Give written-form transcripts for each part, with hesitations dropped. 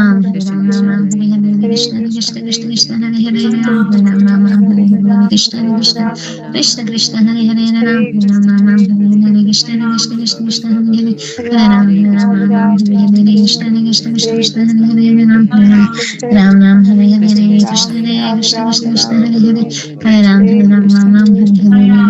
Krishna Krishna Hare Hare Hare Krishna Krishna, Krishna Hare Krishna Krishna, Krishna Krishna Krishna Krishna, Hare Hare Hare Hare, Ram Krishna Ram, Krishna Ram Ram, Krishna Krishna Hare Hare Ram Hare Ram Krishna, Ram Ram Hare Hare Krishna, Hare Krishna Krishna Krishna Krishna Hare Hare Ram Hare Ram, Krishna Hare Ram Hare Ram, Hare Hare Krishna Krishna Krishna Hare Krishna Hare Krishna, Hare Ram Hare Krishna Ram Ram Hare Hare Krishna, Hare Ram Krishna Hare Ram, Krishna Ram Krishna Krishna Ram, Hare Hare Hare Ram Hare Hare Ram Krishna, Ram Ram Hare Hare Krishna, Hare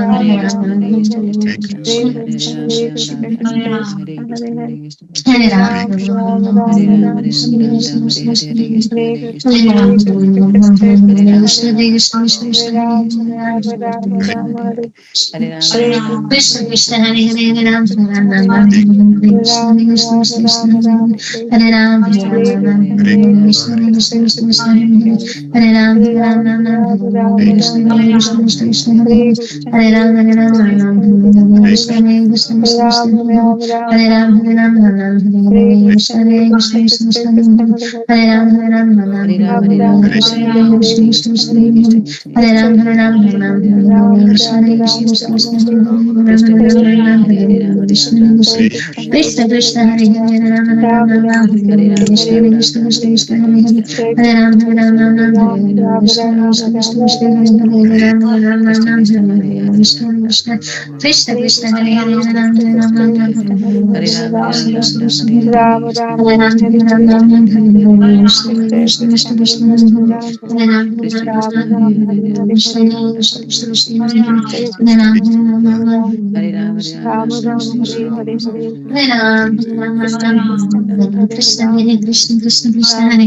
Ram Hare Ram Krishna, Hare Hare Krishna, Hare Krishna Krishna, Hare Hare Hare Krishna Ram, Hare Ram Krishna Ram, Hare Krishna Hare, Krishna Hare Hare Krishna, Hare Hare Krishna, Hare Ram Ram Hare Ram Ram, Ram Hare Ram, Hare Ram Ram, Krishna Hare Hare, Hare Krishna, Hare Hare Krishna Krishna, Hare Hare Krishna, Krishna Hare Krishna Hare Krishna Ram, Hare Ram Hare Ram, Hare Hare Krishna, Ram Hare Krishna, Hare Ram Krishna, Ram Hare Krishna, Ram Hare Hare Hare, Hare Ram, Hare Ram Ram, Krishna Hare Hare Krishna, Krishna Hare Krishna, Krishna Hare Krishna, Krishna Hare Hare Hare, Hare Ram, Hare Ram Ram, Ram Hare Ram Krishna, Hare Ram Krishna, Ram Hare Hare Krishna, Hare Krishna, Krishna Hare Hare Hare, Ram Krishna Ram, Hare Krishna Ram, Krishna Hare Hare, Hare Hare Krishna, Hare Hare Krishna, Ram Ram Ram Hare Ram Ram, Hare Ram Ram, Ram Hare Hare, Hare Hare Krishna, Krishna Hare Hare Krishna, Krishna Krishna Krishna, Krishna Hare Krishna Hare, Hare Hare Hare Ram, Ram Ram, Hare Ram Krishna, Ram Ram Ram Hare Hare Hare Krishna Hare Krishna Krishna Krishna Hare Hare Ram Hare Ram, Ram Hare Ram, Ram Hare Hare Krishna, Hare Hare Hare Hare, Krishna Krishna, Hare Hare Krishna Krishna, Krishna Krishna, Krishna Hare Krishna Ram, Hare Ram, Hare Hare Ram, Ram Hare Ram Krishna, Hare Ram Krishna, Ram Krishna, Hare Krishna Hare Krishna, Hare Krishna Hare, Hare Ram, Ram Krishna Ram, Hare Hare Krishna Hare, Hare Krishna, Hare Krishna, Krishna Krishna, Krishna, Hare Ram Ram Hare Hare Ram, Hare Ram Ram, Krishna Hare Krishna Hare, Krishna Krishna, Hare Krishna Krishna Ram, Hare Ram, Ram Hare Ram Ram, Hare Ram Ram, Ram Krishna, Ram Krishna, Hare Hare Hare Hare, Krishna, Krishna, Hare Hare, Ram, Hare Krishna Hare Krishna Krishna, Krishna Hare Krishna Hare, Hare Hare Hare Ram, Ram Ram, Ram Ram, Ram, Hare Hare, Ram Krishna, Ram Krishna, Ram Krishna, Hare Hare Hare Krishna, Hare Hare, Krishna Krishna, Krishna Krishna, Hare Krishna, Hare Hare Ram Hare, Krishna, Ram Krishna, Ram Hare Hare Hare, Hare Krishna, Hare Ram, Ram, Hare Krishna, Hare Hare, Krishna Krishna Hare Hare Ram Hare Ram, Hare Ram, Ram Ram Ram, Ram Hare Hare Ram, Hare Ram Hare Ram, Hare Krishna, Krishna, Krishna Hare Krishna Hare, Hare Ram Hare Ram, Ram Ram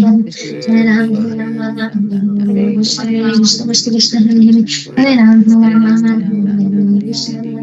Ram Krishna, Hare Krishna, Hare Hare Hare Hare, Ram Ram, Ram Hare Hare Krishna Krishna, Hare Krishna, Krishna Krishna, Krishna Krishna, Krishna Krishna, Hare Hare Ram, Ram, Ram Ram, Hare Hare,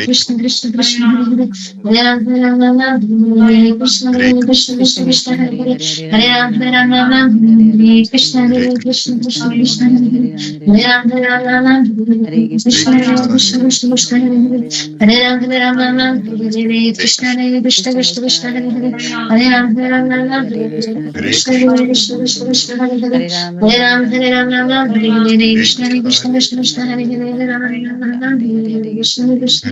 Krishna Krishna Krishna Hare Hare Hare Ram Hare Krishna Krishna Krishna Krishna Krishna Hare Hare Hare Hare Hare Hare Ram Ram Ram Hare Ram Hare Krishna Krishna Krishna Krishna Krishna Hare Krishna Hare Hare Hare Hare Ram Hare Hare Ram Ram Hare Krishna Krishna Krishna Krishna Krishna Krishna Krishna Krishna Hare Hare Hare Hare Ram Hare Hare Ram Hare Krishna Krishna Krishna Krishna Krishna Krishna Hare Hare Hare Hare Hare Ram Ram Hare Krishna Krishna Krishna Krishna Krishna Krishna Krishna Hare Hare Hare Ram Hare Ram Hare Krishna Krishna Krishna Krishna Hare Hare Hare Hare Ram Ram Hare Hare Krishna Krishna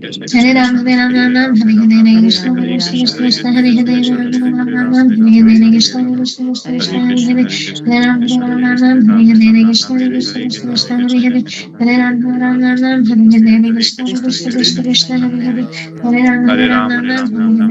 Hare Ram, Hare Ram, Ram Ram, Hare Hare, Hare Hare Krishna, Ram, Hare Hare Krishna, Ram, Krishna Hare Krishna, Krishna, Hare Krishna Hare, Hare Krishna, Ram, Hare Ram Hare, Ram, Ram, Hare Hare Hare, Ram, Hare Hare Krishna, Hare Ram, Krishna, Krishna Hare Krishna, Krishna, Hare Hare, Hare Krishna, Hare Ram, Krishna Ram Krishna, Ram, Hare Ram, Hare, Hare Hare, Hare Krishna, Hare Hare Krishna, Krishna, Krishna Hare Krishna, Hare Krishna, Hare, Krishna Hare Krishna, Ram, Hare Ram Hare, Ram, Ram, Hare Hare, Hare Krishna, Hare Krishna Krishna, Krishna, Krishna Hare Krishna, Hare, Hare Hare Hare, Ram, Hare Ram Ram, Ram, Hare Hare Ram, Hare, Ram Ram, Krishna Hare Krishna,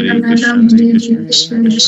Hare Rama Krishna, Ram, Hare Hare Krishna, Hare Hare Krishna Hare Krishna, Ram, Hare Hare Krishna Ram, Krishna, Ram, Hare Ram, Hare Hare Ram, Hare Rama Krishna, Hare Ram, Krishna, Krishna Hare Krishna, Hare Hare Hare Krishna, Ram, Ram, Hare Ram, Krishna Ram, Hare Krishna Hare Krishna, Krishna, Hare Hare Hare Krishna, Ram Krishna Ram Krishna, Ram Hare Ram, Hare Krishna Hare Krishna Ram, Hare Krishna Ram, Krishna, Ram, Hare Ram, Hare Hare Krishna, Hare Krishna, Hare Krishna Ram, Krishna, Hare Hare Ram, Ram Hare Ram, Ram, Hare Ram, Hare Ram, Krishna Ram, Hare Krishna Hare Krishna Krishna, Krishna, Krishna Hare Krishna, Hare Krishna Hare Hare Ram, Hare Ram, Ram, Ram, Ram Ram, Ram, Ram, Hare Hare Hare Hare Krishna Krishna Hare Krishna Krishna, Krishna, Hare Hare Krishna, Hare Krishna Ram Krishna, Ram Hare Ram Hare Ram, Ram, Hare Hare Hare Ram, Ram, Ram, Krishna Hare Krishna Hare Krishna Krishna, Krishna, Hare Krishna, Krishna Hare Krishna, Ram, Hare Hare Ram, Ram, Hare Ram Ram, Ram, Ram, Hare Ram, Hare Ram, Hare Krishna Hare Krishna Krishna Hare Krishna, Krishna, Hare Hare Krishna, Hare Krishna Krishna, Hare Hare Hare Ram, Hare Hare Ram, Ram, Ram, Hare Hare Krishna Hare Krishna Hare Krishna, Krishna Hare Krishna, Krishna, Hare Krishna Hare Krishna, Hare Hare Hare Ram Hare Ram Ram, Hare Hare Ram, Hare Ram, Ram, Hare Krishna Hare Krishna Krishna, Hare Krishna Krishna, Krishna, Krishna Krishna, Hare Hare Hare Ram, Ram Ram, Hare Ram, Ram, Ram Hare Ram Hare Ram Krishna, Ram, Hare Krishna, Krishna Krishna Krishna, Krishna Hare Hare Ram, Krishna Ram, Ram, Krishna, Ram, Hare Hare Hare Krishna, Ram Hare Krishna, Ram Hare Ram, Krishna, Krishna Krishna, Hare Hare Krishna Hare Ram, Ram, Ram, Ram, Krishna Hare Krishna, Hare Hare Hare Krishna, Hare Krishna Krishna, Hare Hare Ram, Hare Ram, Ram, Ram, Hare Hare Krishna, Krishna Hare Krishna, Krishna, Krishna Hare Krishna, Hare Hare Hare Ram Hare Ram, Hare Ram, Ram, Ram, Hare Hare Krishna, Hare Krishna, Krishna Krishna, Hare Hare Krishna Ram, Krishna, Ram, Ram, Hare Ram, Hare Hare Hare Hare Krishna, Hare Krishna, Ram Krishna Krishna, Hare Hare Hare Hare Hare Ram, Hare Ram, Krishna Ram, Ram, Krishna Hare Krishna Hare Krishna, Krishna, Hare Hare Krishna, Krishna Krishna, Hare Hare Ram, Hare Ram, Ram, Ram, Hare Hare Ram, Hare Hare Krishna, Ram, Hare Ram Krishna, Ram, Krishna Hare Krishna, Hare Hare Hare Ram, Krishna Ram, Ram, Ram, Hare Hare Krishna Krishna, Hare Hare Krishna, Hare Hare Krishna, Hare Krishna Krishna, Hare Hare Hare Ram, Hare Ram, Ram, Ram, Hare Hare Hare Krishna, Hare Hare Krishna Krishna, Krishna Krishna Krishna, Krishna Hare Hare Hare Ram, Hare Ram, Hare Ram Ram, Hare Hare Krishna, Hare Krishna, Krishna Krishna, Krishna Hare Krishna, Ram, Hare Ram, Hare Ram, Ram, Ram, Hare Hare Hare Krishna, Hare Krishna, Krishna Krishna, Hare Hare Ram, Ram, Ram, Ram, Hare Hare Hare Ram, Hare Krishna, Hare Krishna, Krishna Krishna, Hare Hare Hare Ram, Hare Ram, Ram, Ram, Hare Hare Krishna, Krishna Hare Krishna, Krishna, Krishna Krishna, Hare Hare Hare Ram, Hare Ram, Ram, Ram, Hare Hare Hare Krishna, Hare Krishna, Krishna Krishna, Hare Hare Ram, Hare Ram, Ram, Ram, Hare Hare Krishna, Hare Krishna, Krishna Krishna, Krishna Hare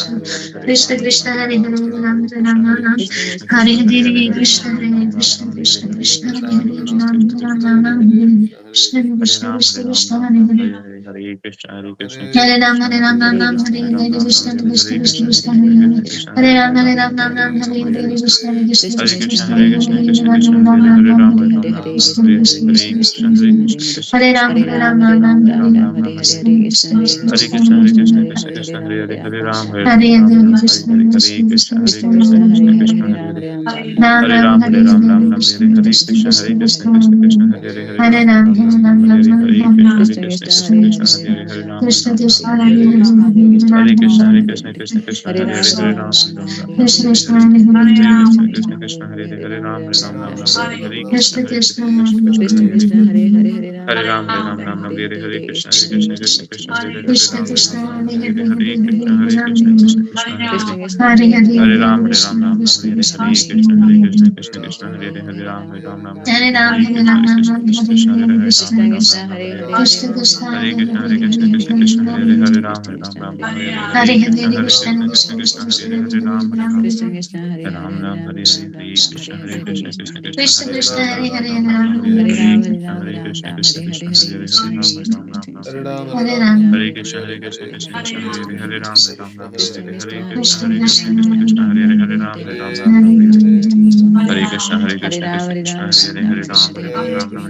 Hare Krishna, Ram,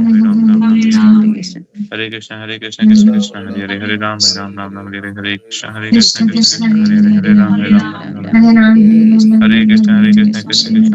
Hare Ram, Ram, Ram, Hare Hare Hare Krishna, Hare Krishna, Krishna Krishna, Hare Hare Hare Ram, Hare Ram, Ram, Ram, Hare Hare Krishna, Hare Krishna, Krishna Krishna Krishna, Krishna, Hare Hare Hare Ram, Hare Ram, Ram, Ram, Hare Ram, Hare Krishna, Hare Krishna, Krishna Krishna,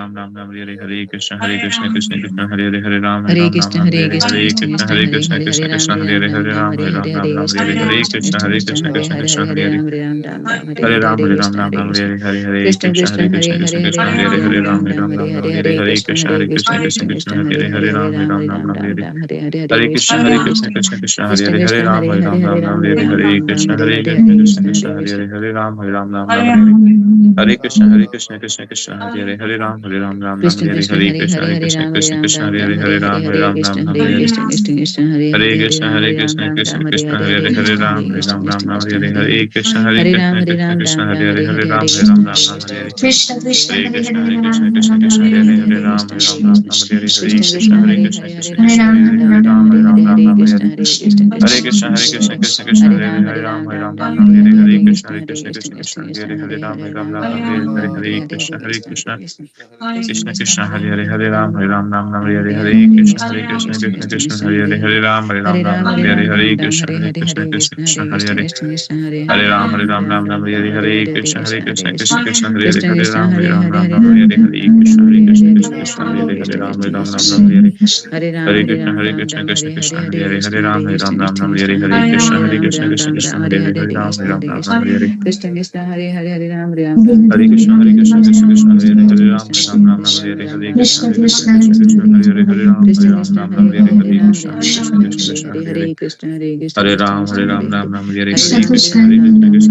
Ram Ram Ram Hare Krishna Krishna Krishna Hare Ram Hare Ram Ram Krishna, Ram Hare Hare Krishna, Hare Krishna Krishna Krishna, Hare Hare Krishna Hare Krishna Hare Ram, Krishna Hare Hare Ram, Hare Ram Ram, Ram Hare Ram Hare Ram Hare Ram Krishna, Hare Krishna Krishna Krishna, Hare Krishna Krishna Hare Krishna Hare Krishna Hare Hare Ram, Hare Ram, Ram Ram, Hare Hare Hare Ram Hare Hare Ram Krishna, Ram Hare Ram Krishna, Hare Hare Hare Krishna Krishna Krishna, Hare Hare Krishna Hare Krishna Hare Krishna Ram, Hare Hare Hare Ram, Ram Ram Ram Ram Hare Ram Hare Hare Hare Hare Krishna, Krishna Hare Hare Krishna, Krishna Krishna Krishna Krishna, Krishna Hare Hare Hare Hare Ram Hare Ram, Ram Hare Ram Ram, Ram Ram Hare Ram, Hare Hare Hare Hare Krishna Krishna, Hare Hare Krishna Krishna, Krishna Krishna Hare Krishna Hare Hare Krishna, Ram Hare Hare Hare Ram Hare Ram Ram Ram, Hare Hare Ram, Hare Ram Ram, Krishna Hare Hare Hare Krishna Hare Krishna Krishna, Krishna Hare Hare Krishna. Hare Ram Hare Ram Ram Ram Hare Hare Ram, Hare Krishna Hare Krishna Krishna Krishna Hare Hare Ram Hare Ram Ram Ram Krishna Hare Krishna Hare Hare Krishna Hare Hare Hare Krishna Ram Krishna Ram Krishna Ram Hare Ram Hare Hare Ram Hare Hare Hare Ram Ram Krishna Ram Hare Hare Krishna Krishna Krishna Hare Hare Hare Krishna Ram Hare Hare Ram Krishna Ram Krishna Ram Hare Krishna Hare Hare Krishna Hare Hare Ram Hare Krishna Ram Ram Krishna Ram Krishna Hare Hare Hare Hare Krishna Hare Hare Ram Krishna Hare Krishna Ram Krishna Ram Ram Hare Hare Hare Hare Ram Hare Hare Ram Krishna Ram Hare Ram Krishna Hare Krishna Krishna Hare Hare Hare Krishna Ram Hare Ram Krishna Ram Krishna Ram Krishna Hare Hare Hare Hare Hare Ram Krishna Hare Ram Hare Ram Krishna Ram Hare Hare Krishna Krishna Krishna Hare Hare Krishna Hare Hare Krishna Ram Krishna Ram Hare Hare Ram Ram Ram Hare Hare Ram Hare Ram Hare Ram Hare Krishna Hare Krishna Hare Krishna Krishna Krishna Hare Krishna Krishna Krishna Krishna Hare Hare Ram Hare Hare Ram Ram Hare Ram Ram Ram Ram Ram Hare Hare Hare Hare Krishna Krishna Hare Hare Krishna Krishna Krishna Krishna Krishna Krishna Hare Hare Hare Ram Hare Hare Ram Ram Ram Ram Ram Ram Hare Ram Hare Hare Hare Hare Krishna Hare Krishna Krishna Krishna Krishna Krishna Krishna Krishna Hare Hare Hare Hare Hare Ram Ram Hare Ram Ram Ram Hare Hare Hare Hare Hare Krishna Krishna Hare Hare Krishna Krishna Krishna Krishna Krishna Krishna Hare Hare Hare Hare Hare Ram Hare Ram Hare Ram Ram Ram Hare Hare Ram Hare Ram Ram Krishna Hare Hare Hare Krishna Hare Krishna Krishna Krishna Hare Hare Krishna Hare Krishna Krishna Hare Hare Hare Ram Ram Hare Hare Ram Ram Ram Ram Ram Hare Ram Hare Hare Hare Krishna Hare Krishna Krishna Hare Krishna Krishna Krishna Hare Krishna Hare Krishna Ram Hare Hare Ram Hare Ram Hare Ram Hare Ram Hare Ram Ram Krishna Ram Hare Hare Krishna Hare Krishna Hare Krishna Hare Hare Hare Krishna Ram Hare Krishna Ram Krishna Ram Krishna Ram Hare Hare Hare Ram Hare Krishna Ram Hare Ram Krishna Ram Krishna Hare Krishna Hare Hare Hare Hare Krishna Ram Hare Hare Ram Krishna Ram Krishna Ram Krishna Hare Hare Hare Ram Krishna Hare Hare Ram Krishna Ram Krishna Ram Krishna Ram Hare Hare Hare Hare Ram Hare Krishna Ram Hare Ram Krishna Ram Hare Krishna Krishna Hare Hare Hare Ram Ram Ram Hare Ram Krishna Hare Hare Hare Krishna Krishna Krishna Krishna Krishna Hare Krishna Hare Ram Hare Krishna Ram Ram Hare Ram Hare Hare Ram Hare Hare Krishna Ram Hare Hare Krishna Hare Krishna Krishna Krishna Hare Hare Hare Ram Hare Krishna Ram Krishna Ram Hare Ram Hare Hare Hare Hare Ram Krishna Ram Hare Ram Krishna Ram Krishna Hare Krishna Hare Hare Hare Krishna Hare Krishna Hare Krishna Ram Krishna Hare Hare Ram Hare Ram Ram Hare Hare Hare Ram Hare Krishna Ram Hare Ram Krishna Ram Krishna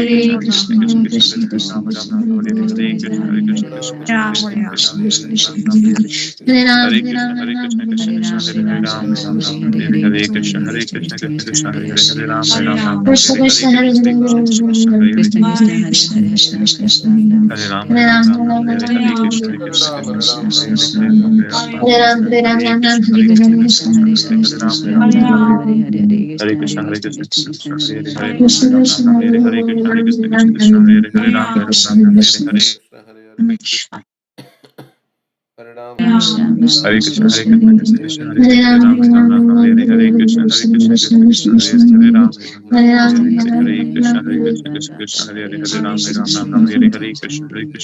Krishna Krishna Krishna Hare Ram Ram Ram Hare Hare Hare Krishna Hare Krishna Krishna Krishna Hare Hare Ram Ram Ram Ram Hare Hare Hare Krishna Krishna Krishna Hare Hare Ram Ram Ram Hare Hare Hare Krishna Krishna Krishna Hare Hare Hare Ram Ram Ram Hare Hare Hare Krishna Krishna Krishna Hare Hare Hare Ram Ram Ram Hare Hare Hare Krishna Krishna Krishna Hare Hare Hare Ram Ram Ram Hare Krishna Krishna Krishna Hare Hare Ram Ram Ram Hare Krishna Krishna Krishna Hare Hare Ram Ram Ram Hare Hare Krishna Krishna Krishna Krishna Hare Hare Ram Ram Ram Hare Hare Hare Ram Hare Krishna Krishna Krishna Hare Hare Ram Ram Ram Hare Hare Krishna Krishna Krishna Hare Hare Ram Ram Ram Hare Hare Krishna Krishna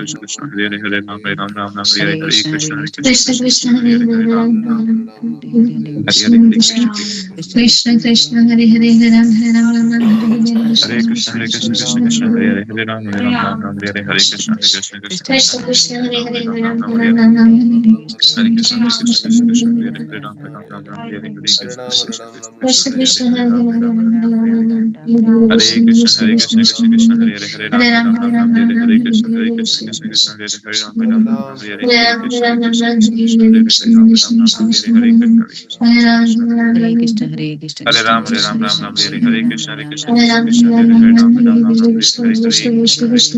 Krishna Krishna Hare Hare Ram Ram Hare Hare Krishna Krishna Krishna Krishna Hare Ram Ram Hare Hare Krishna Krishna Krishna Krishna Hare Hare Ram Ram Hare Hare Krishna Krishna Krishna Hare Hare Ram Ram Hare Hare Krishna Krishna Hare Hare Hare Ram Hare Krishna Krishna Krishna Hare Hare Ram Ram Hare Hare Krishna Krishna Krishna Krishna Krishna Krishna Hare Hare Hare Hare Ram Ram Ram Hare Hare Hare Krishna Krishna Krishna Krishna Hare Hare Ram Ram Hare Hare Krishna Krishna Krishna Krishna Krishna Hare Hare Hare Hare Ram Ram Hare Krishna Krishna Krishna Hare Hare Ram Ram Hare Hare Krishna Krishna Krishna Hare Hare Ram Ram Hare Hare Krishna Krishna Krishna Hare Hare Ram Ram Hare Hare Krishna Krishna Hare Ram Hare Krishna Hare Krishna Krishna Hare Hare Ram Ram Hare Hare Hare Krishna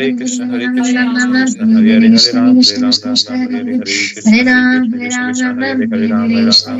Hare Krishna, Krishna Krishna, Hare Hare, Hare Ram, Hare Ram, Hare Hare, Hare Ram,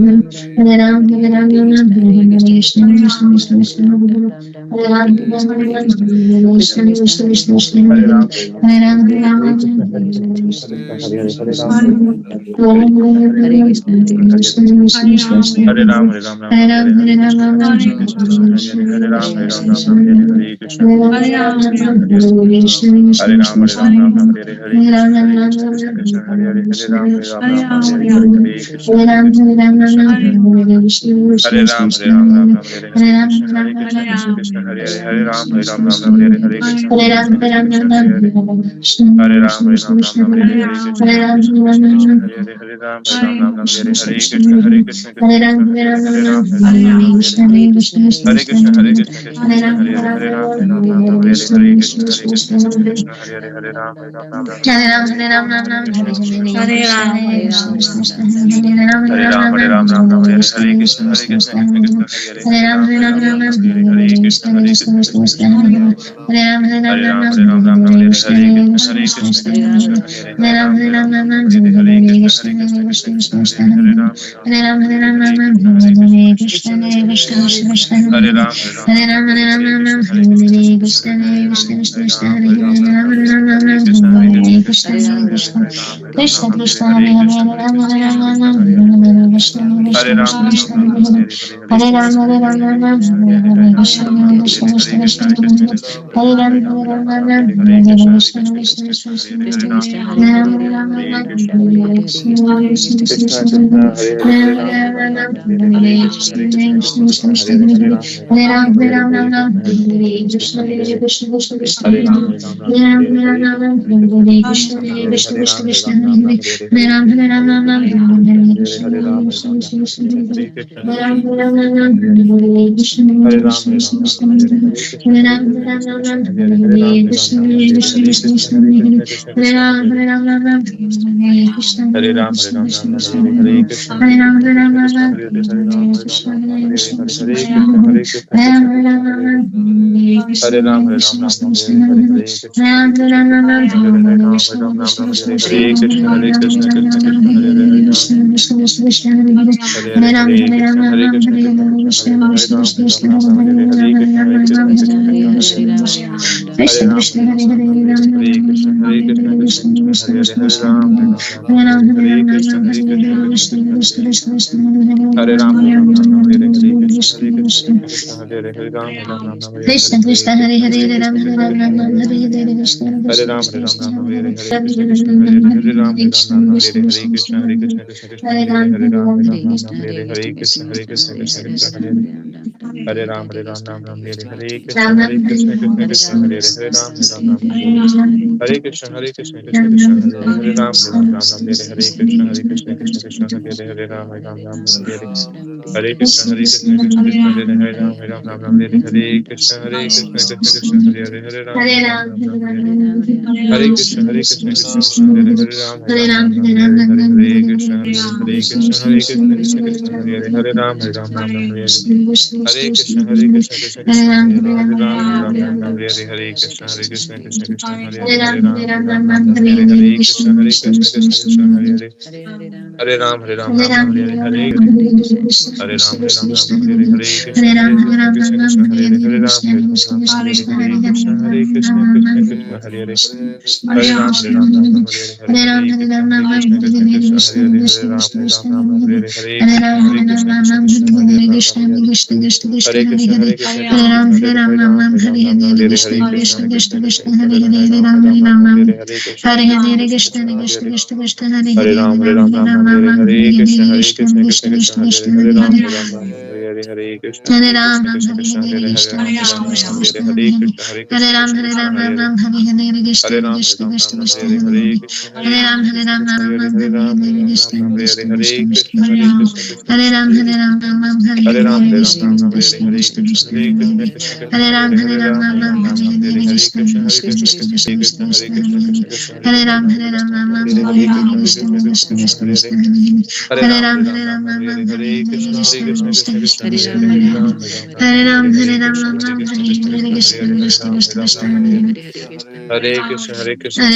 Hare Ram, Hare Ram, Hare Krishna, Hare Krishna, Krishna Krishna, Ram Ram, Hare Krishna, Hare Krishna, Krishna Krishna, Hare Hare Ram, Ram, Hare Ram, Hare Krishna, Hare Hare Krishna, Krishna, Krishna Hare Krishna, Ram, Hare Ram, Hare Hare Krishna, Krishna, Hare Hare Krishna, Krishna Krishna, Hare Ram, Hare Ram, Ram Ram, Hare Hare Krishna, Ram, Hare Hare Krishna, Ram, Krishna Hare Hare Hare Ram, Hare Ram, Ram Krishna, Ram, Hare Hare Hare Krishna, Hare Hare Ram, Krishna, Hare Krishna Ram, Hare Hare Hare Krishna, Krishna Hare Ram, Hare Krishna, Ram, Ram Ram, Hare Hare Hare Krishna, Hare Krishna, Krishna Krishna, Hare Hare Hare Ram, Hare Ram, Hare Ram Ram, Ram, Hare Hare Hare, Ram, Hare Krishna, Hare Krishna, Krishna Krishna, Hare Hare Hare, Ram, Hare Ram. Hare Ram, Hare Ram, Ram Ram, Hare Hare Krishna, Hare Krishna, Hare Krishna Ram, Krishna, Hare Hare Hare, Ram, Hare Ram, Hare Ram, Ram Ram, Hare Hare Hare Krishna, Ram, Krishna Krishna, Krishna Hare Hare. Hare Ram, Hare Ram, Ram Ram, Hare Hare Hare Ram, Krishna, Hare Hare Ram, Krishna, Krishna Krishna, Hare Hare, Hare Ram, Hare Ram, Hare Ram Ram, Hare Hare Krishna, Hare Krishna, Krishna Krishna, Hare Hare, Hare Ram, Hare Ram, Ram Ram, Hare Hare Ram, Hare. Hare Krishna, Hare Krishna, Krishna Hare Krishna, Hare Hare, Hare Ram, Hare Ram, Ram Ram, Hare Hare Krishna, Hare Krishna, Krishna Krishna, Hare Hare, Hare Ram, Hare Ram, Ram Ram, Hare Hare Krishna, Krishna Krishna, Hare Hare Krishna. Ram, Hare Ram, Hare Ram, Hare Ram, Ram Ram, Hare Hare Krishna, Hare Krishna, Krishna Krishna, Hare Hare, Hare Ram, Hare Ram, Ram Ram, Hare Hare Krishna, Hare Krishna, Krishna Krishna, Hare Hare. Hare Ram, Hare Ram, Ram Ram, Hare Hare Krishna, Hare Krishna, Krishna Krishna, Hare Hare, Hare Ram, Hare Ram, Ram Ram, Hare Hare Krishna, Hare Krishna, Krishna Krishna, Hare Hare, Hare Ram, Hare Ram, Ram Ram, Hare Hare Krishna, Hare Krishna, Krishna Krishna, Hare Hare. Hare Ram, Hare Ram, Ram Ram, Hare Hare Krishna, Hare Krishna, Krishna Krishna, Hare Hare Ram, Hare Ram, Hare Ram, Ram Ram, Hare Hare Krishna, Hare Krishna, Krishna Krishna, Hare Hare, Hare Ram, Hare Ram, Ram Ram, Hare Hare Krishna, Hare Krishna, Krishna Krishna, Hare Hare. Hare Ram, Hare Ram, Ram Ram, Hare Hare, Hare Krishna, Hare Krishna, Krishna Krishna, Hare Hare, Hare Ram, Hare Ram, Ram, Hare Hare Krishna, Hare Krishna, Krishna Krishna, Hare Ram, Hare Ram, Ram Hare Hare Krishna, Hare Krishna, Krishna Krishna, Hare Hare, Hare Ram, Hare Ram, Ram Ram, Hare Hare Krishna, Krishna Krishna, Krishna Krishna, Hare Hare, Hare Ram, Hare Ram, Ram Ram, Hare Hare Krishna, Hare Krishna, Krishna Krishna, Hare Hare, Hare Ram, Hare Ram, Ram Ram, Hare Hare Krishna, Hare Krishna, Krishna Krishna, Hare Hare, Hare Ram, Hare Ram, Ram Ram, Hare Hare Krishna, Hare Krishna, Krishna Krishna, Hare Hare, Hare Ram, Hare Ram, Ram Ram, Hare Hare Krishna, Hare Krishna, Krishna Krishna, Hare Hare, Hare Ram, Hare Ram, Ram Ram, Hare Hare Krishna, Hare Krishna, Krishna Krishna, Hare Hare, Hare Ram, Hare Ram, Ram Ram, Hare Hare Krishna, Hare Krishna, Krishna Krishna, Hare Hare, Hare Ram, Hare Ram, Ram Ram, Hare Hare Krishna, Hare Krishna, Krishna Krishna, Hare Hare, Hare Ram, Hare Ram, Ram Ram, Hare Hare Krishna, Hare Krishna, Krishna Krishna, Hare Hare, Hare Ram, Hare Ram, Ram Ram, Hare Hare, Hare Krishna, Hare Krishna, Krishna Krishna, Hare Hare, Hare Ram, Hare Ram, Ram Ram, Hare Hare, Hare Krishna, Hare Krishna, Krishna Krishna, Hare Hare, Hare Ram, Hare Ram, Ram Ram, Hare Hare, Hare Krishna, Krishna Krishna, Hare Hare, Hare Ram, Hare Hare, Hare Krishna, Hare Krishna, Krishna Krishna, Hare Hare, Hare Ram, Hare Ram, Ram Ram, Hare Hare, Krishna, Hare Krishna, Krishna Krishna, Hare Hare, Hare Ram, Hare Ram, Ram Ram, Hare Hare, Krishna, Hare Krishna, Krishna Krishna, Hare Hare, Hare Ram, Hare Ram, Ram Ram, Hare Hare, Krishna, Hare Krishna, Krishna Krishna, Hare Hare, Hare Ram, Hare Ram, Ram Ram, Hare Hare, Krishna, Hare Krishna, Krishna Krishna, Hare Hare, Hare Ram, Hare Ram, Ram Ram, Hare Hare, Krishna, Hare Krishna, Krishna Krishna, Hare Hare, Hare Ram, Hare Ram, Ram Ram, Hare Hare, Krishna, Krishna, Hare Hare, Hare Ram, Hare Ram, Ram Ram, Hare Hare, Krishna, Hare Krishna, Krishna Krishna, Hare Hare, Hare Ram, Hare Ram, Ram Ram, Hare Hare, Krishna, Hare Krishna, Krishna Krishna, Hare Hare, Hare Ram, Hare Ram, Ram Ram, Hare Hare, Krishna, Hare Krishna, Krishna Krishna, Hare Hare, Hare Ram, Hare Ram, Ram Ram, Hare Hare, Hare Krishna, Hare Krishna, Krishna Krishna, Hare Hare, Hare Ram, Hare Ram, Ram Ram, Hare Hare, Krishna, Hare Krishna, Krishna Krishna, Hare Hare, Hare Ram, Hare Ram, Ram Ram, Hare Hare, Hare Krishna, Hare Krishna, Krishna Krishna, Hare Hare, Hare Ram, Hare Ram, Ram Ram, Hare Hare, Krishna, Hare Krishna, Krishna Krishna, Hare Hare, Hare Ram, Hare Ram, Ram Ram, Hare Hare, Hare Krishna, Hare Krishna, Krishna Krishna, Hare Hare, Hare Ram, Hare Ram, Ram Ram, Hare Hare, Hare Krishna, Hare Krishna, Hare Krishna, Krishna Krishna, Hare Hare, Hare Ram, Hare Ram, Ram Ram, Hare Hare, Hare Krishna, Hare Krishna, Krishna Krishna, Hare Hare, Hare Ram, Hare Ram, Ram Ram, Hare Hare, Hare Krishna, Hare Krishna, Krishna Krishna, Hare Hare, Hare Ram, Hare Ram, Ram Ram, Hare Hare, Krishna, Hare Krishna, Krishna Krishna, Hare Hare, Hare Ram, Hare Ram, Ram Ram, Hare Hare, Hare Hare Ram, Hare Ram, Ram Ram, Hare Hare, Krishna, Hare Krishna, Krishna Krishna, Hare Hare, Hare Ram, Hare Ram, Ram Ram, Hare Hare, Krishna, Hare Krishna, Krishna Krishna, Hare Hare, Hare Ram, Hare Ram, Ram Ram, Hare Hare, Hare Krishna, Hare Krishna, Krishna Krishna, Hare Hare, Hare Ram, Hare Ram, Ram Ram, Hare Hare, Krishna, Hare Krishna, Krishna Krishna, Hare Ram, Ram Hare Hare Krishna, Hare Krishna, Krishna Krishna, Hare Hare Ram, Hare Ram, Ram Ram, Hare Hare, Krishna, Hare Krishna, Krishna Krishna, Hare Hare, Ram, Hare Ram, Ram Ram, Hare Hare, Krishna, Hare Krishna, Krishna Krishna, Hare Hare, Hare Ram, Hare Ram, Ram Ram, Hare Hare, Krishna, Hare Krishna, Krishna Krishna, Hare Hare, Hare Ram, Hare Ram, Ram Ram, Hare Hare, Krishna, Hare Krishna, Krishna Krishna, Hare Hare, Hare Ram, Hare Ram, Ram Ram, Hare Hare, Krishna, Hare Krishna, Krishna Krishna, Hare Hare, Hare Ram, Hare Ram, Ram Ram, Hare Hare, Krishna, Hare Krishna, Krishna Krishna, Hare Hare, Hare Ram, Hare Ram, Ram Ram, Hare Hare, Krishna, Hare Krishna, Krishna Krishna, Hare Krishna, Hare Ram, Hare Ram, Ram Ram, Hare Hare, Krishna, Hare Krishna, Krishna Krishna, Hare Hare, Hare Ram, Hare Ram, Ram Ram, Hare Hare, Krishna, Hare Krishna, Krishna Krishna, Hare Krishna, Krishna Krishna, Hare Hare, Hare Ram, Hare Krishna, Krishna Krishna, Krishna Krishna, Hare Hare, Hare Ram, Hare Ram, Ram Ram, Hare Hare, Krishna, Hare Krishna, Krishna Krishna, Hare Hare, Hare Ram, Hare Ram, Ram Ram, Hare Hare, Krishna, Hare Krishna, Krishna Krishna, Hare Hare, Hare Ram, Hare Ram, Ram Ram, Hare Hare Krishna, Hare Krishna, Krishna Krishna, Ram Ram Ram, Hare Hare, Hare Krishna, Hare Krishna, Krishna Krishna, Hare Hare, Hare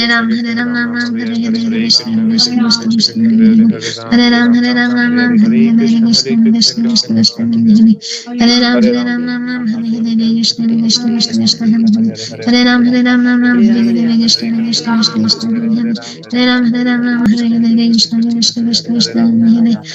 Ram, Hare Ram, Ram Ram, Hare Hare, Hare Krishna, Hare Krishna, Krishna Krishna, Hare Hare, Hare Ram, Hare Ram, Ram Ram, Hare Hare, Krishna, Krishna Krishna, Hare Hare, Hare Ram, Hare Ram, Ram Ram, Hare Hare, Hare Krishna, Krishna Krishna, Hare Hare, Hare Ram, Hare Ram, Ram Ram, Hare Hare, Krishna, Krishna Krishna, Hare Hare, Hare Ram, Hare Ram, Ram Ram, Hare Hare,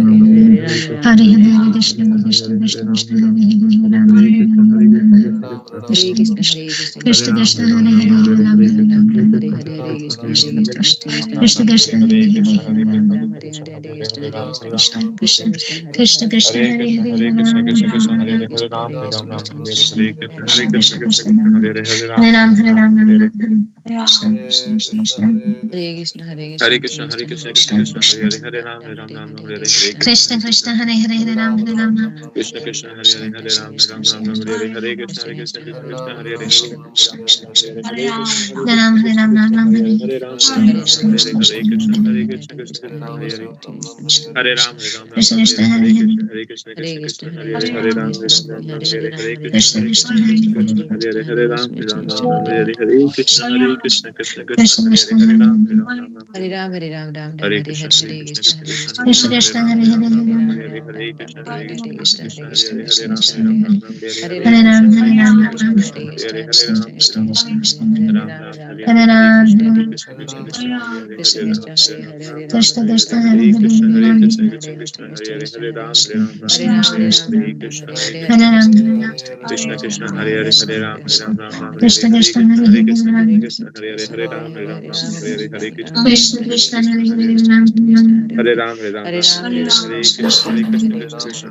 Hare Hare Ram Ram Hare Hare Hare Hare Krishna Krishna Krishna Krishna Krishna Hare Krishna Hare Hare Hare Hare Ram Hare Hare Ram Ram Ram Hare Hare Krishna Krishna Krishna Hare Krishna Krishna Krishna Krishna Krishna Hare Hare Hare Hare Ram Ram Ram Ram Ram Ram Ram Ram Hare Hare Hare Krishna Hare Krishna Krishna Krishna Krishna Krishna Hare Hare Hare Hare Ram Ram Ram Ram Ram Ram Ram Hare Hare Hare Krishna Hare Krishna Krishna Krishna Krishna Krishna Hare Krishna Hare Krishna Hare Hare Hare Hare Ram Ram Ram Ram Ram Ram Ram Hare Hare Krishna Hare Krishna Krishna Krishna Krishna Krishna Krishna Hare Krishna Ram Krishna Ram Ram Krishna Ram Hare Ram Hare Ram Hare Ram Ram Ram Krishna Krishna Krishna Hare Krishna Krishna Krishna Krishna Krishna Hare Krishna Ram Ram Ram Hare Hare Hare Krishna Krishna Hare Krishna Krishna Hare Hare Hare Ram Hare Ram Ram Ram Ram Krishna Hare Krishna Krishna Krishna Krishna Krishna Krishna Krishna Krishna Krishna Krishna Krishna Hare Ram Ram Krishna Ram Krishna Ram Krishna Hare Krishna Hare Hare Ram Hare Ram Ram Ram Krishna Hare Hare Krishna Hare Krishna Krishna Krishna Hare Hare Hare Krishna Hare Krishna Krishna Krishna Krishna Krishna Hare Hare Hare Krishna Hare Krishna Hare Krishna Hare Ram Hare Krishna Hare Krishna Krishna Hare Krishna Hare Hare Krishna Hare Krishna Krishna Krishna Hare Krishna Krishna Hare Hare Ram Ram Ram Hare Hare Hare Krishna Hare Krishna Krishna Hare Krishna Krishna Hare Hare Hare Hare Ram Hare Ram Ram Ram Hare Hare Krishna Hare Krishna Krishna Krishna Krishna Hare Hare Hare Krishna Ram Hare Ram Krishna Ram Krishna Ram Hare Krishna Hare Krishna Krishna Krishna Krishna Krishna Krishna Krishna Hare Hare Hare Ram Ram Ram Hare Hare Ram Krishna Hare Hare Krishna Krishna Krishna Krishna Krishna Hare Hare Ram Krishna Ram Krishna Ram Hare Hare Hare Krishna Hare Ram Krishna Hare Krishna Krishna Hare Krishna Hare Ram Hare Krishna Ram Ram Ram Hare Hare Hare Hare Ram Krishna Hare Krishna Krishna Krishna Krishna Hare Hare Ram Ram Krishna Ram Ram Ram Hare Krishna Hare Krishna Hare Hare Hare Krishna Krishna Krishna Hare Ram Ram Ram Hare Ram Hare Krishna Hare Krishna Krishna Hare Krishna Hare Krishna Ram Krishna Hare Hare Hare Ram Hare Ram Ram Ram Hare Hare Krishna Krishna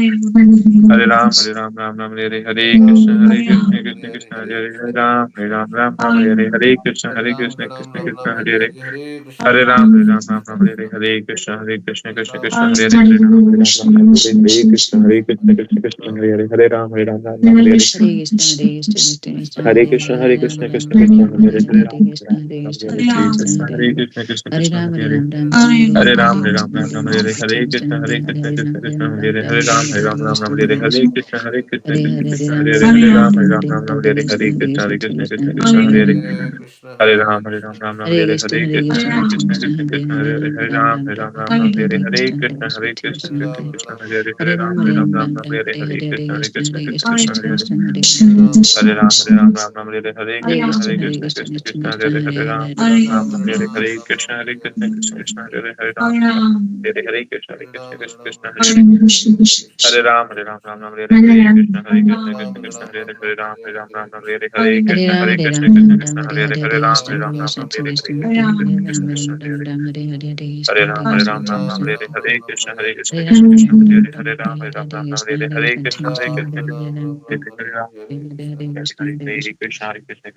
Hare Ram, Ram Ram, Hare Krishna, Krishna Krishna, Hare Ram, Ram Hare Krishna, Krishna Krishna, Hare Ram, Ram Ram, Hare Krishna, Krishna Krishna, Hare Krishna, Krishna Ram, Hare Krishna, Hare Krishna, Krishna Krishna, Hare Hare, Hare Krishna, Hare Krishna, Krishna Krishna, Hare Hare, Hare Ram, Hare Ram, Hare Ram, Ram Ram, Hare Krishna Krishna, Hare Hare, Hare Ram, Krishna, Ram Hare Ram, Hare Ram, Krishna Ram, Krishna, Hare Hare Krishna, Krishna, Hare Hare, Hare Ram, Hare Ram Ram, Ram, Ram Ram, Hare Hare Krishna, Hare Hare Krishna, Krishna, Krishna Krishna, Hare Hare Hare, Hare Ram, Ram Hare Hare Krishna, Hare Krishna, Krishna, Krishna Krishna Krishna, Krishna, Krishna Hare Hare Hare, Hare Ram Ram, Ram, Ram Hare Hare Krishna, Hare Krishna, Krishna, Krishna Krishna Krishna, Hare, Krishna Hare Hare Hare Ram, Ram, Hare Ram Ram, Hare Hare Krishna, Krishna, Krishna Hare Krishna, Krishna, Krishna Krishna Hare Hare, Hare Ram Hare Krishna, Hare Hare Krishna, Krishna, Krishna Krishna Krishna, Krishna, Hare Hare Hare Ram, Hare, Ram Hare Krishna, Krishna Krishna, Hare Ram, Hare Krishna, Krishna Krishna, Hare Ram, Hare Krishna, Krishna Hare Ram, Hare Ram, Ram Ram, Hare Hare, Hare Hare Krishna, Ram, Hare Ram Krishna, Ram, Hare Krishna Hare Hare Krishna, Hare, Krishna Ram Krishna, Ram, Hare Ram Ram, Hare Hare, Hare Krishna, Ram, Hare Ram Krishna, Ram, Krishna Hare Krishna, Hare Krishna, Hare Krishna Ram, Krishna, Ram Hare Ram, Hare Ram, Hare Ram Hare, Ram, Krishna, Hare Hare Hare Krishna, Krishna, Hare Krishna, Krishna, Hare Ram, Hare Ram, Hare Krishna, Hare Hare Krishna, Krishna, Hare Krishna, Krishna Hare Hare Ram, Hare Ram Ram, Hare Hare Ram, Krishna, Ram Hare Hare Krishna, Krishna, Krishna Hare Krishna, Krishna Hare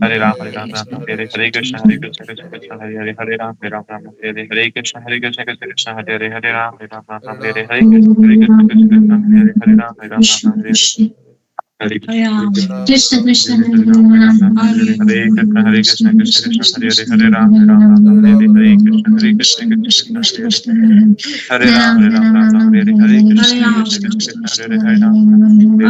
Hare Ram, Ram Ram, Hare Krishna, Hare Krishna, Krishna Hare Hare Ram, Ram Ram, Hare Hare Krishna, Hare Krishna, Krishna Hare Hare Ram, Ram Ram, Hare Hare Krishna Krishna Hare Hare Hare Ram, Ram Ram Ram, Hare Hare Hare Krishna, Hare Krishna, Krishna Krishna Krishna, Krishna Hare Krishna Hare Hare Ram, Hare Ram Ram Ram, Hare Hare Krishna, Hare Krishna, Krishna Krishna Krishna Krishna, Krishna Hare Krishna Hare Hare Hare Ram, Ram Hare Ram Ram Ram, Ram Hare Hare Hare Hare Krishna, Krishna Krishna Krishna Krishna, Krishna Hare Hare Hare Hare Ram, Ram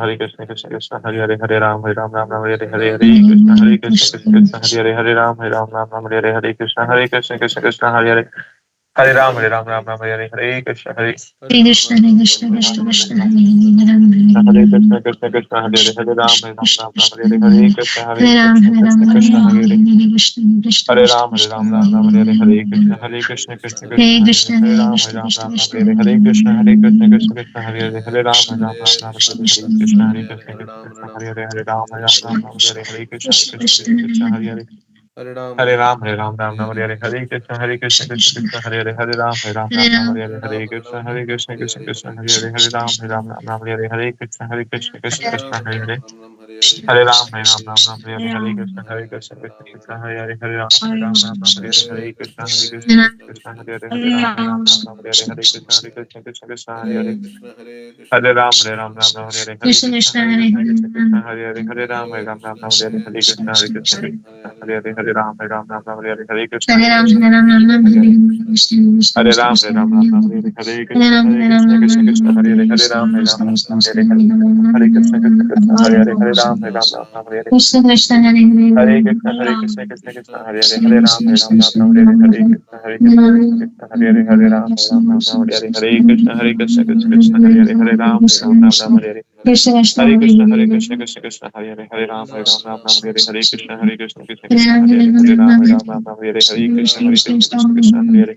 Hare Krishna Krishna Krishna Hare Hare Hare Ram Ram Ram Hare Hare Hare Krishna Hare Krishna Krishna Krishna Hare Hare Hare Ram Ram Hare Hare Krishna Hare Krishna Krishna Krishna Hare Hare Hare Ram Ram Hare Hare Krishna Hare Hare Krishna, Hare Krishna, Krishna Krishna, Hare Hare Hare Krishna Krishna Krishna Hare Hare Hare Ram Ram Hare Hare Krishna Hare Hare Ram, Krishna Hare Ram, Krishna Hare Krishna Ram, Hare Hare Hare Krishna, Krishna Hare Krishna, Ram Krishna Ram Hare Hare Krishna Hare Krishna Krishna Krishna Hare Hare Krishna, Hare Hare Ram Krishna, Krishna Ram Krishna, Hare Hare Krishna Hare Krishna Krishna Krishna Hare Hare Hare Ram Hare Hare Krishna Hare Krishna Krishna Hare Hare Hare Ram Hare Hare Krishna Hare Krishna Krishna Hare Hare Hare Ram Hare Hare Krishna Hare Krishna Krishna Krishna Hare Hare Hare Ram Hare Hare Krishna Hare Krishna Krishna Krishna Hare Hare Hare Ram Hare Hare Krishna Hare Krishna Krishna Krishna Hare Hare Hare Ram Hare Hare Krishna Hare Krishna Krishna Krishna Hare Hare Hare Ram Hare Hare Krishna Hare Krishna Krishna Krishna Hare Hare Hare Ram Hare Hare Krishna Hare Krishna Krishna Krishna Hare Hare Hare Ram Hare Hare Krishna Krishna, Hare Hare Krishna Krishna Hare Krishna Hare Hare Hare Ram Hare Krishna Hare Krishna Krishna Hare Hare Hare Ram Hare Hare Krishna Hare Hare Ram, Krishna Hare Ram, Krishna Ram Ram, Krishna Hare Hare Hare Krishna, Krishna Hare Krishna, Ram Krishna Hare Krishna Krishna Krishna Hare Hare Hare Ram Hare Hare Krishna Krishna Krishna Hare Hare Hare Ram Hare Krishna Krishna, Hare Hare Krishna Krishna Krishna Hare Hare Hare Ram Hare Hare Krishna Hare Krishna Krishna Krishna Hare Hare Hare Ram Hare Krishna Hare Krishna Krishna Krishna Hare Hare Hare Ram Hare Hare Krishna Hare Krishna Krishna Krishna Hare Hare Hare Ram Hare Krishna Hare Krishna Krishna Krishna Hare Hare Hare Ram Hare Krishna Hare Krishna Krishna Krishna Hare Hare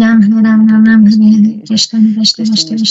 Hare Ram, Hare Ram, Ram Ram, Hare Hare, Krishna Krishna,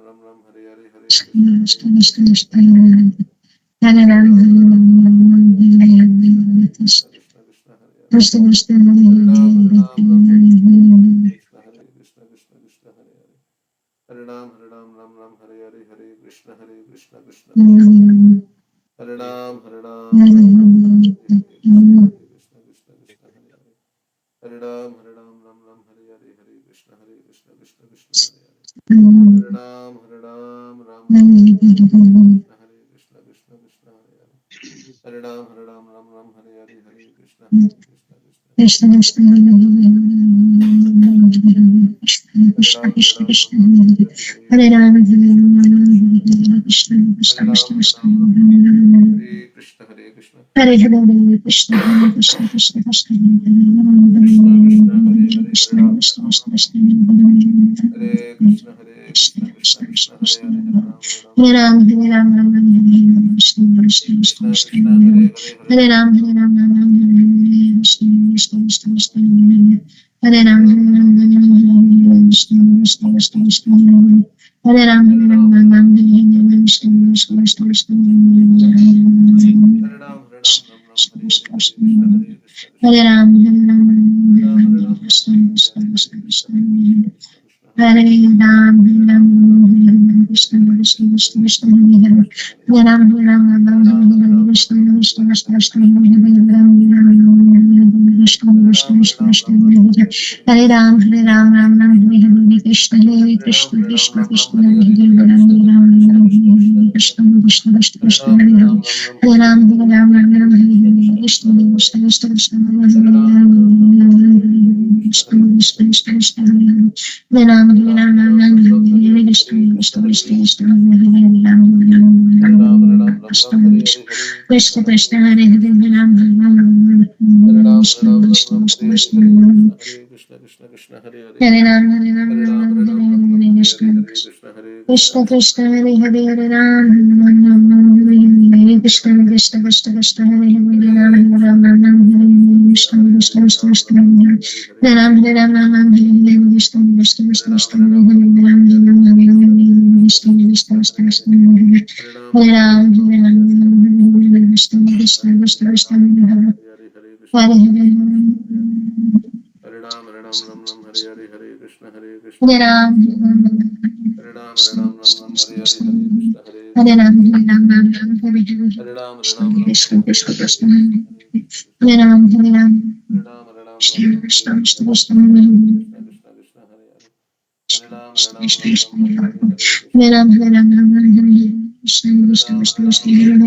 Ram Ram Hare Hare Hare Krishna Hare Ram Hare Ram Krishna Krishna Krishna Hare Hare Hare Ram Ram Krishna Hare Krishna Krishna Krishna Hare Hare Hare Ram Ram Ram Hare Hare Hare Krishna Krishna Krishna Hare Ram Ram Hare Krishna Krishna Krishna Hare Hare Hare Ram Ram Ram Hare Hare Hare Krishna Krishna Krishna Hare Hare Hare Ram Ram Krishna Hare Krishna Krishna Krishna Hare Hare Hare Ram Ram Ram Hare Hare Hare Krishna Krishna Krishna Krishna Krishna Krishna Krishna Krishna Hare Ram Hare Ram Krishna Krishna Krishna Krishna Hare Hare Krishna Hare Krishna Krishna Krishna Krishna Krishna Krishna Krishna Krishna Krishna Hare Ram Hare Ram Ram Ram Krishna Krishna Krishna Krishna Hare Ram Hare Ram Ram Ram Krishna Krishna Krishna Krishna Hare Ram Hare Ram Ram Ram Krishna Krishna Krishna Krishna Hare Ram Hare Ram Ram Ram Krishna Krishna Krishna Krishna Hare Ram Hare Ram Krishna Krishna Krishna Krishna Hare Ram Hare Ram Krishna Krishna Krishna Krishna Hare Ram Hare Ram Krishna Krishna Krishna Krishna Hare Ram Krishna Krishna Krishna Krishna Hare Ram Hare Ram Ram Ram Hare Hare Krishna Krishna Krishna Krishna Hare Ram Krishna Krishna Krishna Krishna Hare Ram Hare Ram Ram Ram Hare Hare Krishna Krishna Krishna Krishna Hare Ram Krishna Krishna Krishna Krishna Hare Ram Hare Ram Ram Ram Hare Krishna Krishna Krishna Krishna Hare Ram Krishna Krishna Krishna Hare Hare Ram Krishna Krishna Krishna Krishna Hare Ram Hare Ram Krishna Krishna Krishna Hare Hare Ram Krishna Krishna Krishna Krishna Hare Ram Krishna Krishna Krishna Krishna Hare Ram Hare Ram Krishna Krishna Krishna Krishna Hare Ram Krishna Krishna Krishna Krishna Hare Ram Hare Ram Krishna Krishna Krishna Krishna Hare Hare Ram Hare Ram Hare Ram Hare Krishna Krishna Krishna Krishna Hare Ram Hare Ram Krishna Krishna Krishna Krishna Krishna Krishna Hare Ram Hare Ram Krishna Krishna Krishna Krishna Hare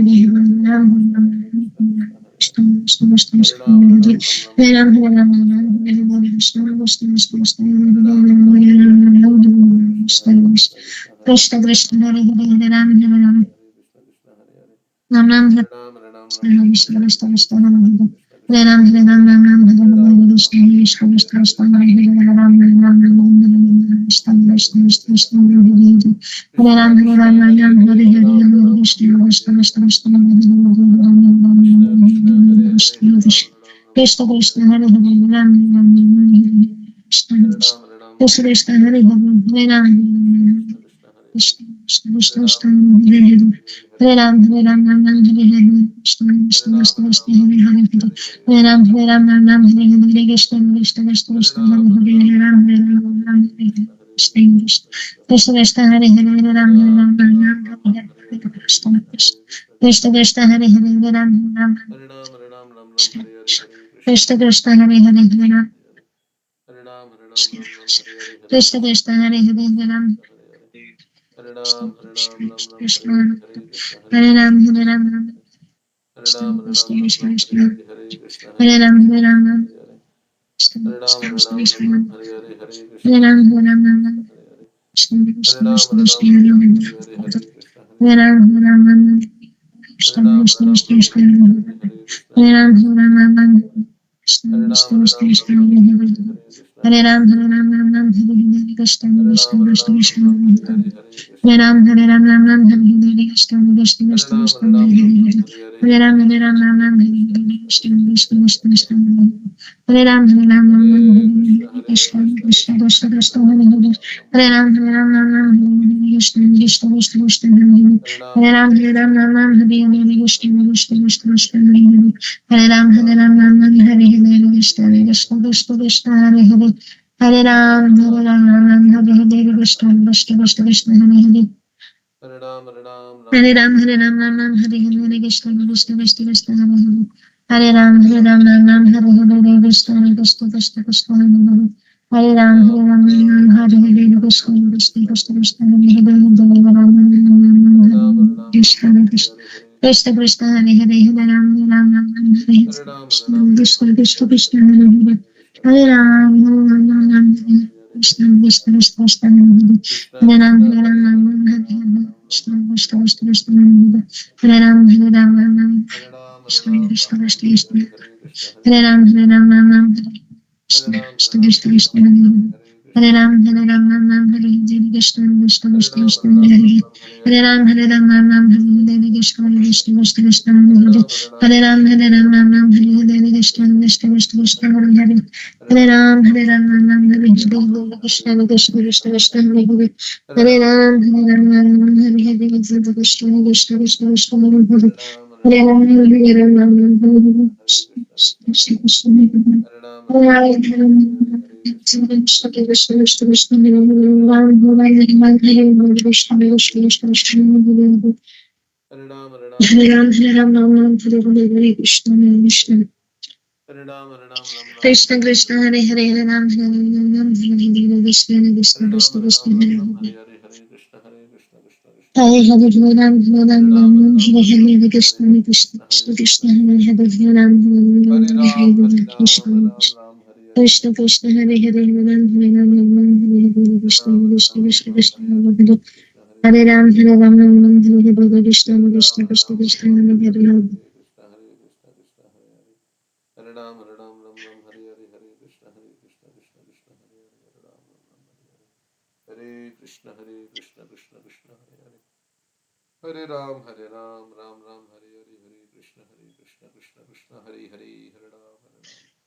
Ram Krishna Krishna Krishna Krishna Hare Ram Hare Ram Krishna Krishna Krishna Krishna Krishna Krishna Hare Hare Ram Hare Ram Ram Ram Hare Krishna Krishna Krishna Hare Ram Hare Ram Ram Ram Hare Krishna Krishna Krishna Krishna Hare Ram Ram Ram Krishna Krishna Krishna Krishna Hare Ram Hare Ram Ram Ram Hare Krishna Krishna Krishna Krishna Hare Krishna Krishna Hare Hare Ram Krishna Krishna Krishna Hare Hare Ram Krishna Krishna Krishna Krishna Hare Ram Hare Ram Ram Ram Hare Krishna Krishna Krishna Krishna Hare Ram Hare Ram Ram Ram Hare Krishna Krishna Krishna Krishna Hare Ram Hare Ram Ram Krishna Krishna Krishna Hare Ram Hare Ram Krishna Krishna Krishna Hare Ram Krishna Krishna Hare Ram Krishna Krishna Hare Ram Krishna Hare Ram Hare Ram Krishna Krishna Krishna Krishna Hare Ram Hare Ram Krishna Krishna Krishna Krishna Hare Ram Hare Ram Krishna Krishna Krishna Krishna Hare Ram Hare Ram Krishna Krishna Krishna Krishna Hare Ram Hare Ram Krishna Krishna Krishna Krishna Hare Ram Hare Ram Hare Krishna Krishna Krishna Krishna Hare Ram Hare Ram Hare Krishna Krishna Krishna Krishna Hare Ram Hare Ram Hare Krishna Krishna Krishna Krishna Hare Ram Hare Ram Hare Krishna Krishna Krishna Krishna Hare Ram Hare Ram Hare Krishna Krishna Krishna Krishna Hare Ram Hare Ram Hare Krishna Krishna Krishna Krishna Hare Ram Hare Ram Hare Krishna Krishna Krishna Krishna Hare Hare Ram Hare Ram Hare Krishna Krishna Krishna Krishna Hare Hare Ram Hare Ram Hare Krishna Krishna Krishna Krishna Hare Ram Hare Ram Hare Krishna Krishna Krishna Krishna Hare Ram Hare Ram Hare Krishna Krishna Krishna Krishna Hare Ram Krishna Krishna Krishna Krishna Hare Hare Hare Ram Hare Ram Ram Ram Hare Hare Hare Ram, Hare Krishna Ram, Ram Krishna Ram, Hare Krishna Hare, Krishna Hare Hare Krishna, Hare Hare Krishna, Hare Hare Hare, Ram Hare Hare Ram, Ram Hare Ram Ram, Ram Krishna, Hare Hare Hare, Krishna Hare Krishna Krishna, Krishna Krishna Hare Hare Krishna Hare Ram Krishna, Hare Ram Hare Ram Hare, Ram Hare Hare Ram, Hare Hare Ram, Ram Krishna Ram, Hare Krishna Hare, Krishna Krishna, Krishna Hare Hare Hare, Hare Krishna, Hare Hare Hare, Ram Hare Ram Ram Ram Hare Ram, Hare Krishna Ram, Krishna Ram Ram, Krishna Hare Krishna Hare, Hare Krishna, Hare Hare Ram Krishna, Hare Ram Ram Ram Hare Hare Krishna Ram, Hare Krishna Ram, Krishna Ram Krishna Ram, Hare Hare Hare, Hare Hare Krishna, Ram Hare Hare Krishna, Ram Ram Ram Hare Hare Krishna Krishna Hare Krishna Ram, Krishna Hare Ram, Hare Ram Ram, Hare Hare Hare, Ram Hare Hare Krishna, Ram Hare Ram Ram Krishna, Hare Krishna, Hare Krishna, Krishna Hare Hare, Krishna Krishna Krishna Hare Hare Ram, Hare Ram, Hare Ram Ram Ram, Hare Hare Ram Hare, Ram Ram Hare Hare Krishna, Hare Hare Krishna Krishna, Krishna Krishna, Krishna Krishna, Krishna Hare Hare Hare, Hare Hare Hare Ram, Ram Hare Hare Ram, Ram Ram Ram Ram, Ram Hare Hare Hare, Hare Hare Krishna, Hare Krishna Krishna, Krishna Krishna, Krishna Krishna, Krishna Hare Hare Hare, Hare Hare Hare Ram, Ram Hare Hare Ram, Ram Ram Ram Ram, Ram Hare Hare Hare, Hare Krishna, Krishna Hare Krishna, Krishna Krishna, Krishna Krishna, Krishna Krishna Hare Hare Ram, Hare Hare Ram, Ram Ram Ram, Hare Hare Ram Hare, Ram Hare Ram Krishna, Hare Hare Krishna, Krishna, Krishna Hare Hare, Krishna Hare Hare Ram, Hare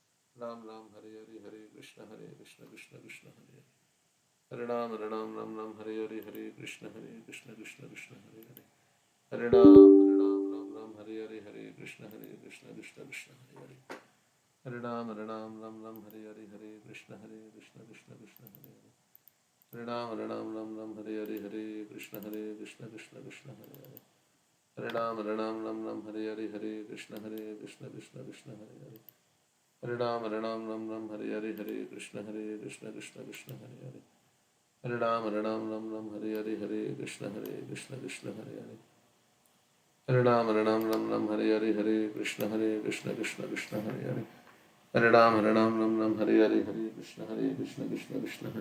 Ram, Hare Ram Ram, Hare Hare, Hare Krishna, Hare Krishna Krishna, Krishna Krishna, Krishna Krishna Hare Ram, Ram Hare Ram, Hare Ram Ram, Ram Hare Hare Hare, Hare Krishna Krishna, Hare Krishna Krishna, Krishna Krishna, Krishna Krishna, Hare Hare, Hare Hare Ram, Hare Ram, Hare Ram Ram Ram, Hare Hare Ram Hare, Ram Hare Ram Krishna, Hare Hare Hare Krishna, Hare Krishna, Krishna Hare Krishna Hare Ram, Hare Ram, Ram Ram, Hare Krishna Hare, Krishna Hare Hare Krishna, Hare Hare Krishna, Ram Krishna, Hare Hare Hare, Ram Hare Hare Krishna Hare Krishna Ram, Krishna Hare Krishna Ram, Ram Hare Ram, Hare Hare Hare, Hare Krishna, Hare Krishna, Krishna, Krishna, Hare Hare Hare, Hare Hare Ram Hare Hare Ram Ram, Ram Hare Ram Ram, Hare Ram Ram, Hare Hare Hare, Krishna Hare Krishna Krishna, Hare Krishna Krishna, Krishna Hare Krishna, Hare Krishna, Hare Ram Hare Hare Ram Ram, Hare Hare Ram, Krishna Ram Ram, Hare Hare, Krishna Hare Krishna Krishna, Hare Hare Hare Krishna, Ram Krishna, Hare Ram Krishna, Ram Hare Hare Krishna Ram, Hare Krishna Ram, Ram Krishna Ram, Krishna Hare Hare, Hare Hare Krishna, Hare Hare Krishna, Ram Krishna, Hare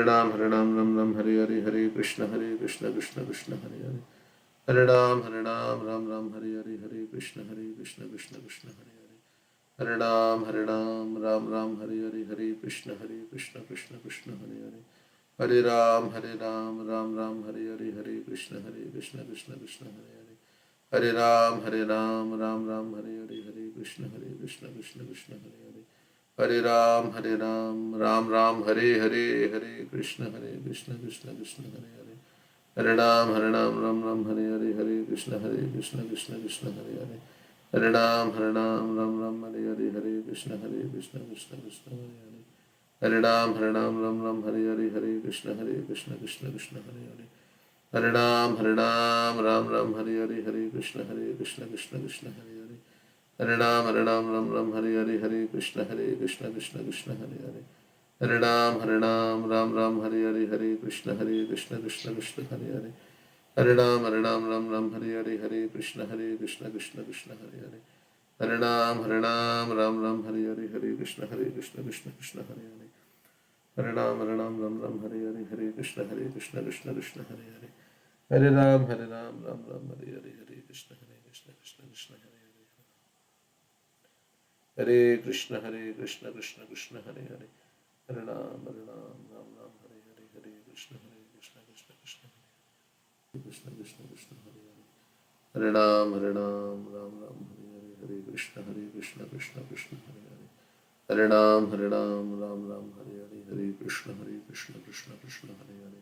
Ram Krishna, Ram Ram Hare Hare Krishna Hare Ram, Krishna Hare Krishna Ram, Ram Krishna Ram, Hare Hare Hare, Hare Hare Krishna, Hare Krishna, Krishna, Hare Hare, Hare Ram, Hare Ram, Ram Ram, Hare Hare, Hare Krishna, Hare Krishna, Krishna, Krishna, Hare Hare, Hare Ram, Ram Ram, Hare Hare, Hare Krishna, Hare Krishna, Krishna, Krishna, Hare Hare, Hare Ram, Hare Ram, Ram Ram, Hare Hare, Hare Krishna, Krishna, Krishna, Hare Hare, Hare Ram, Hare Ram, Ram Ram, Hare Hare, Hare Krishna, Krishna, Krishna, Hare Hare, Hare Ram, Hare Ram, Ram Ram, Hare Hare, Hare Krishna, Krishna, Krishna, Hare Hare, Hare Ram, Hare Ram, Ram Ram, Hare Hare, Hare Krishna, Krishna, Krishna, Hare Hare, Hare Ram, Hare Ram, Ram Ram, Hare Hare, Hare Krishna, Krishna, Krishna, Hare Hare, Hare Ram, Hare Ram, Ram Ram, Hare Hare, Hare Krishna, Krishna, Krishna, Hare Hare, Hare Ram, Hare Ram, Ram Ram, Hare Hare, Hare Krishna, Krishna, Krishna, Hare Hare, Hare Ram, Hare Ram, Ram Ram, Hare Hare, Hare Krishna, Krishna, Hare Hare, Hare Ram, Hare Ram, Ram Ram, Hare Hare, Hare Krishna, Krishna, Hare Hare, Hare Ram, Hare Ram, Ram Ram, Hare Hare, Hare Krishna, Krishna, Hare Hare, Hare Ram, Hare Ram, Ram Ram, Hare Hare, Hare Krishna, Krishna, Hare Hare, Hare Ram, Hare Ram, Ram Ram, Hare Hare, Hare Krishna, Krishna, Hare Hare, Hare Ram, Hare Ram, Ram Ram, Hare Hare, Hare Krishna, Krishna, Hare Hare, Hare Ram, Hare Ram, Ram Ram, Hare Hare, Hare Krishna, Krishna, Hare Hare, Hare Ram, Hare Ram, Ram Ram, Hare Hare, Hare Krishna, Krishna, Hare Hare, Hare Ram, Hare Ram, Ram Ram, Hare Hare, Hare Krishna, Krishna, Hare Hare, Hare Ram, Hare Ram, Ram Ram, Hare Hare, Hare Krishna, Krishna, Hare Hare, Hare Ram, Hare Ram, Ram Ram, Hare Hare, Hare Krishna, Krishna, Hare Hare, Hare Ram, Hare Ram, Ram Ram, Hare Hare, Hare Krishna, Krishna, Hare Hare, Hare Ram, Hare Ram, Ram Ram, Hare Hare, Hare Krishna, Krishna, Hare Hare, Hare Ram, Hare Ram, Ram Ram, Hare Hare, Hare Krishna, Krishna, Hare Hare, Hare Ram, Hare Ram, Ram Ram, Hare Hare, Hare Krishna, Krishna, Hare Hare, Hare Ram, Hare Ram, Ram Ram, Hare Hare, Hare Krishna, Krishna, Hare Hare, Hare Ram, Hare Ram, Ram Ram, Hare Hare, Hare Krishna, Krishna, Hare Hare, Hare Ram, Hare Ram, Ram Ram, Hare Hare, Hare Krishna, Krishna, Hare Hare, Hare Ram, Hare Ram, Ram Ram, Hare Hare, Hare Krishna, Krishna, Hare Hare, Hare Ram, Hare Ram, Ram Ram, Hare Hare, Hare Krishna, Krishna, Hare Hare, Hare Krishna, Krishna, Hare Hare, Hare Ram, Ram Ram, Hare Hare, Hare Krishna, Krishna, Krishna, Hare Hare,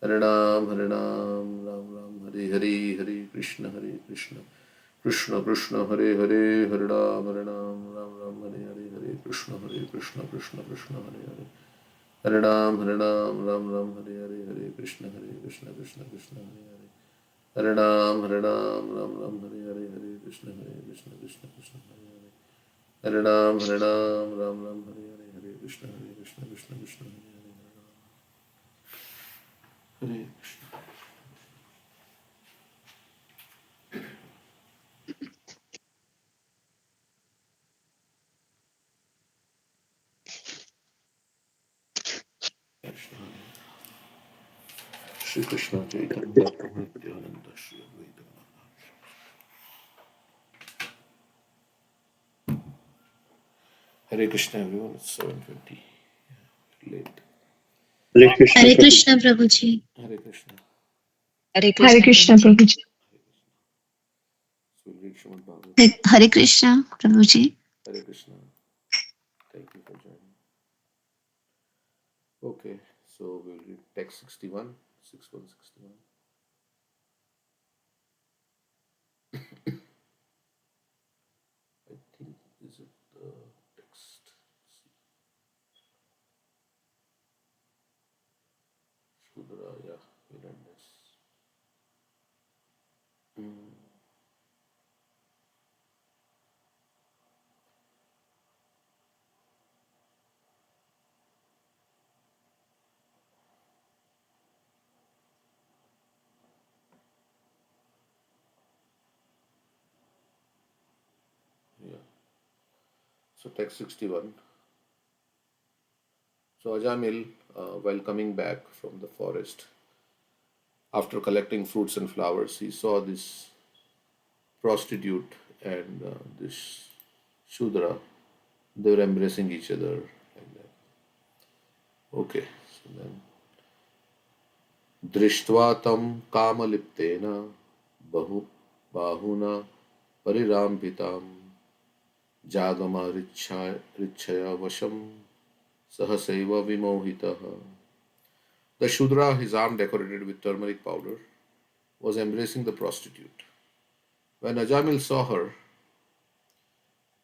Hare Ram, Hare Ram, Ram Ram, Hare Hare, Hare Krishna, Krishna, Hare Hare, Hare Ram, Hare Ram, Ram Ram, Hare Hare, Hare Krishna, Krishna, Hare Hare, Hare Ram, Hare Ram, Ram Ram, Hare Hare, Hare Krishna, Krishna, Krishna, Hare Hare, Hare Ram, Hare Ram, Ram Ram, Hare Hare, Hare Krishna, Krishna, Hare Hare, Hare Ram, Hare Ram, Ram Ram, Hare Hare, Hare Krishna, Krishna, Hare Hare, Hare Ram, Hare Ram, Ram Ram, Hare Hare, Hare Krishna, Krishna, Hare Hare, Hare Ram, Hare Ram, Ram Ram, Hare Hare, Hare Krishna, Krishna, Hare Hare, Hare Krishna. Shri Krishna Chaitanya Prabhu Nityananda Shri Advaita Hare Krishna everyone, it's 7:20. Late. Hare Krishna Prabhuji. Hare Krishna. Hare Krishna Prabhuji. So we'll read Srimad Bhagavatam. Hare Krishna Prabhuji. Hare Krishna. Thank you for joining. Okay, so we'll read text 61, 6161. I think is it the text? Shudra, yeah, we read this. Yeah. So text 61. So Ajamil, while coming back from the forest, after collecting fruits and flowers, he saw this prostitute and this Shudra. They were embracing each other like that. Okay, so then दृष्ट्वा तं कामलिप्तेन बहु बाहुना परिराम्भितां जागमारिच्छया वशं सहसैव विमोहितः. The Shudra, his arm decorated with turmeric powder, was embracing the prostitute. When Ajamil saw her,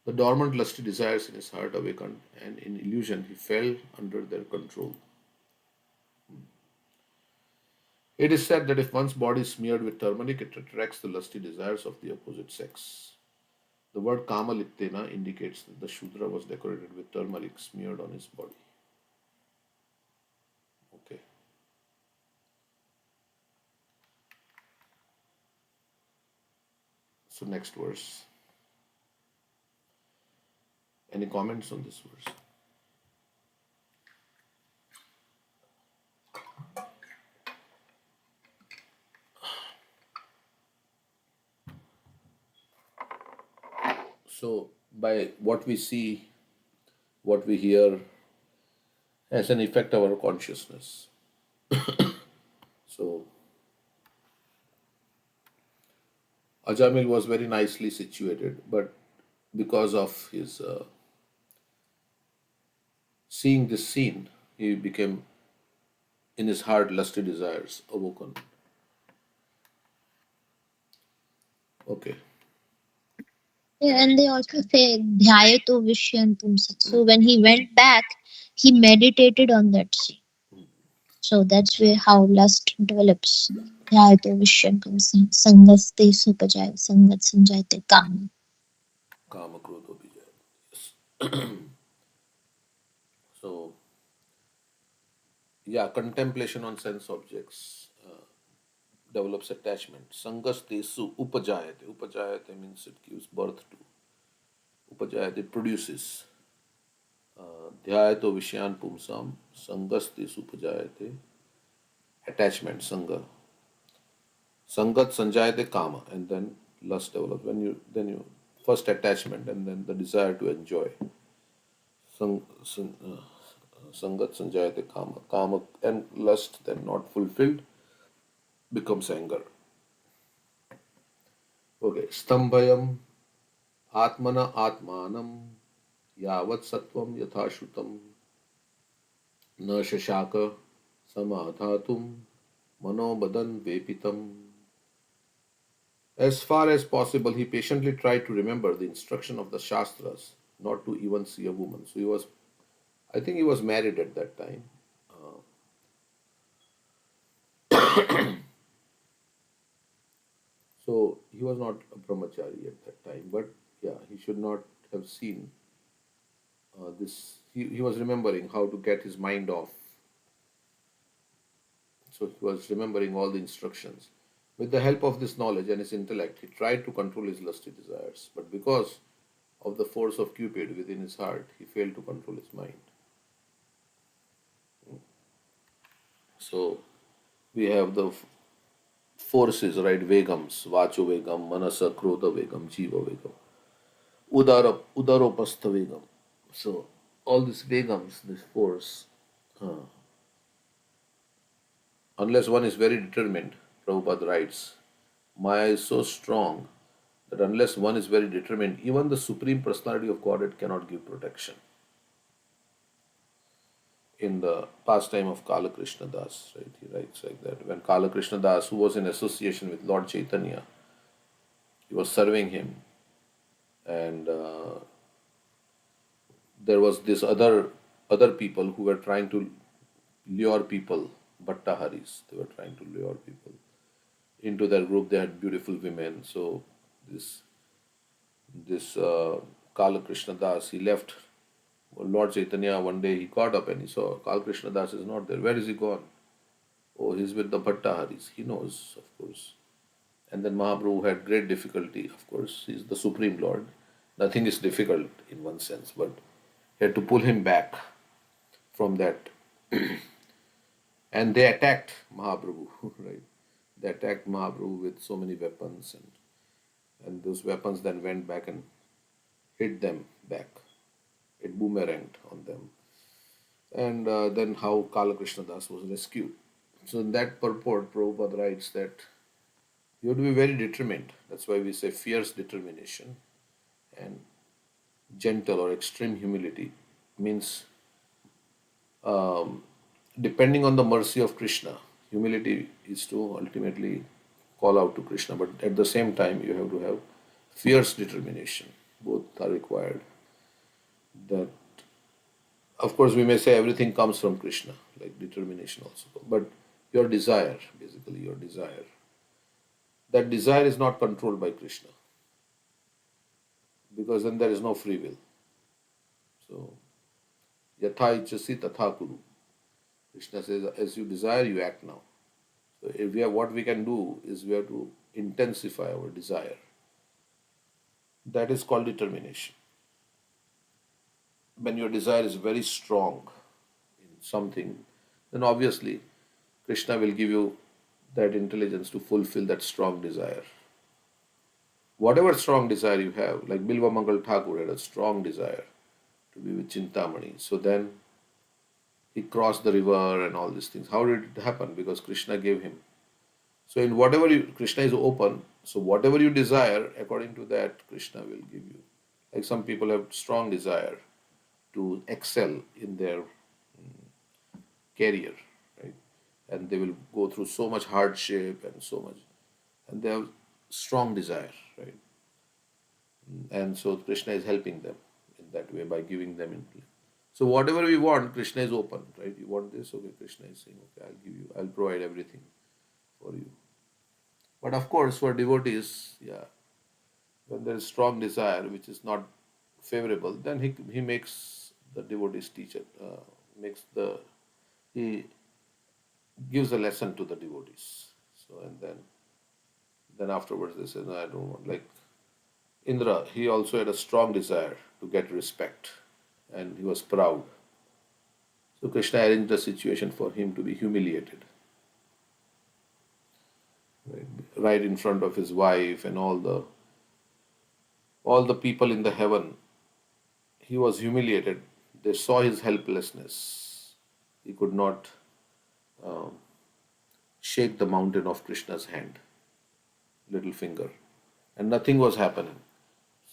the dormant lusty desires in his heart awakened, and in illusion he fell under their control. It is said that if one's body is smeared with turmeric, it attracts the lusty desires of the opposite sex. The word Kamaliptena indicates that the Shudra was decorated with turmeric smeared on his body. Okay. So next verse. Any comments on this verse? So by what we see, what we hear, has an effect on our consciousness. So Ajamil was very nicely situated, but because of his seeing this scene, he became in his heart lusty desires awoken. Okay. Yeah, and they also say Dhyayato Vishyantum Sat. So when he went back, he meditated on that scene. So that's where how lust develops. Dhyayato Vishyantum Sat. Sangaste Supajaya Sangat Sanjayate Kama. Kama Krodha Bijaya. Yes. So yeah, contemplation on sense objects develops attachment. Sangaste su upajayate. Upajayate means it gives birth to. Upajayate produces. Dhyayato Vishyan Pumsam. Sangaste supajayate. Attachment, Sanga. Sangat Sanjayate Kama. And then lust develops. Then you first attachment and then the desire to enjoy. Sangat Sanjayate Kama. Kama and lust then not fulfilled becomes anger. Okay. Stambhayam Atmana Atmanam Yavat Sattvam Yathashrutam Na Shashaka Samadhatum Manobadan Vepitam. As far as possible, he patiently tried to remember the instruction of the Shastras, not to even see a woman. So I think he was married at that time. So he was not a brahmachari at that time, but yeah, he should not have seen this. He was remembering how to get his mind off. So he was remembering all the instructions. With the help of this knowledge and his intellect, he tried to control his lusty desires, but because of the force of Cupid within his heart, he failed to control his mind. So we have the forces, right? Vegams, Vacho Vegam, Manasa Krodha Vegam, Jiva Vegam, Udaropastha Vegam. So all these Vegams, this force, unless one is very determined, Prabhupada writes, Maya is so strong that unless one is very determined, even the Supreme Personality of Godhead cannot give protection. In the pastime of Kala Krishna Das, right? He writes like that. When Kala Krishna Das, who was in association with Lord Chaitanya, he was serving him, and there was this other people who were trying to lure people, Bhattaharis. They were trying to lure people into their group. They had beautiful women. So this Kala Krishna Das, he left Lord Chaitanya. One day he caught up and he saw Kala Krishna Das is not there. Where is he gone? Oh, he's with the Bhattaharis. He knows, of course. And then Mahaprabhu had great difficulty. Of course, he's the Supreme Lord. Nothing is difficult in one sense, but he had to pull him back from that. And they attacked Mahaprabhu, right? They attacked Mahaprabhu with so many weapons, and those weapons then went back and hit them back. It boomeranged on them. And then how Kala Krishna Das was rescued. So in that purport, Prabhupada writes that you have to be very determined. That's why we say fierce determination, and gentle or extreme humility means depending on the mercy of Krishna. Humility is to ultimately call out to Krishna, but at the same time you have to have fierce determination. Both are required. That, of course, we may say everything comes from Krishna, like determination also, but your desire, basically your desire, that desire is not controlled by Krishna, because then there is no free will. So, yatha ichasi tatha kuru. Krishna says, as you desire, you act now. So, if we have, what we can do is we have to intensify our desire. That is called determination. When your desire is very strong in something, then obviously Krishna will give you that intelligence to fulfill that strong desire. Whatever strong desire you have, like Bilva Mangal Thakur had a strong desire to be with Chintamani. So then he crossed the river and all these things. How did it happen? Because Krishna gave him. So in whatever Krishna is open, so whatever you desire, according to that, Krishna will give you. Like some people have strong desire to excel in their career, right? And they will go through so much hardship and so much, and they have strong desire, right? And so Krishna is helping them in that way by giving them influence. So whatever we want, Krishna is open, right? You want this, okay, Krishna is saying, okay, I'll give you, I'll provide everything for you. But of course, for devotees, yeah, when there is strong desire which is not favorable, then he makes the devotees teacher, he gives a lesson to the devotees. So and then afterwards they say, no, I don't want. Like Indra, he also had a strong desire to get respect, and he was proud. So Krishna arranged a situation for him to be humiliated, right in front of his wife and all the people in the heaven. He was humiliated. They saw his helplessness. He could not shake the mountain of Krishna's hand, little finger, and nothing was happening.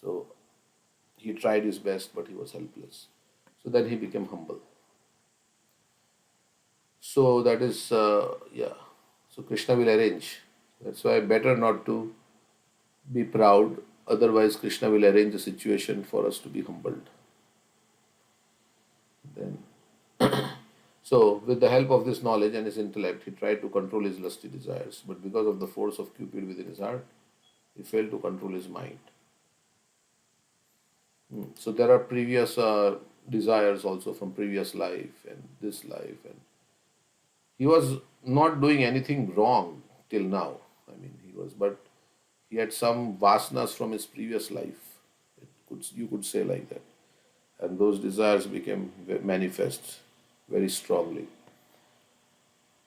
So he tried his best, but he was helpless. So then he became humble. So that is, yeah. So Krishna will arrange. That's why better not to be proud. Otherwise, Krishna will arrange a situation for us to be humbled. Then, so with the help of this knowledge and his intellect, he tried to control his lusty desires. But because of the force of Cupid within his heart, he failed to control his mind. So there are previous desires also from previous life and this life, and he was not doing anything wrong till now. I mean, but he had some vasanas from his previous life. You could say like that, and those desires became manifest very strongly.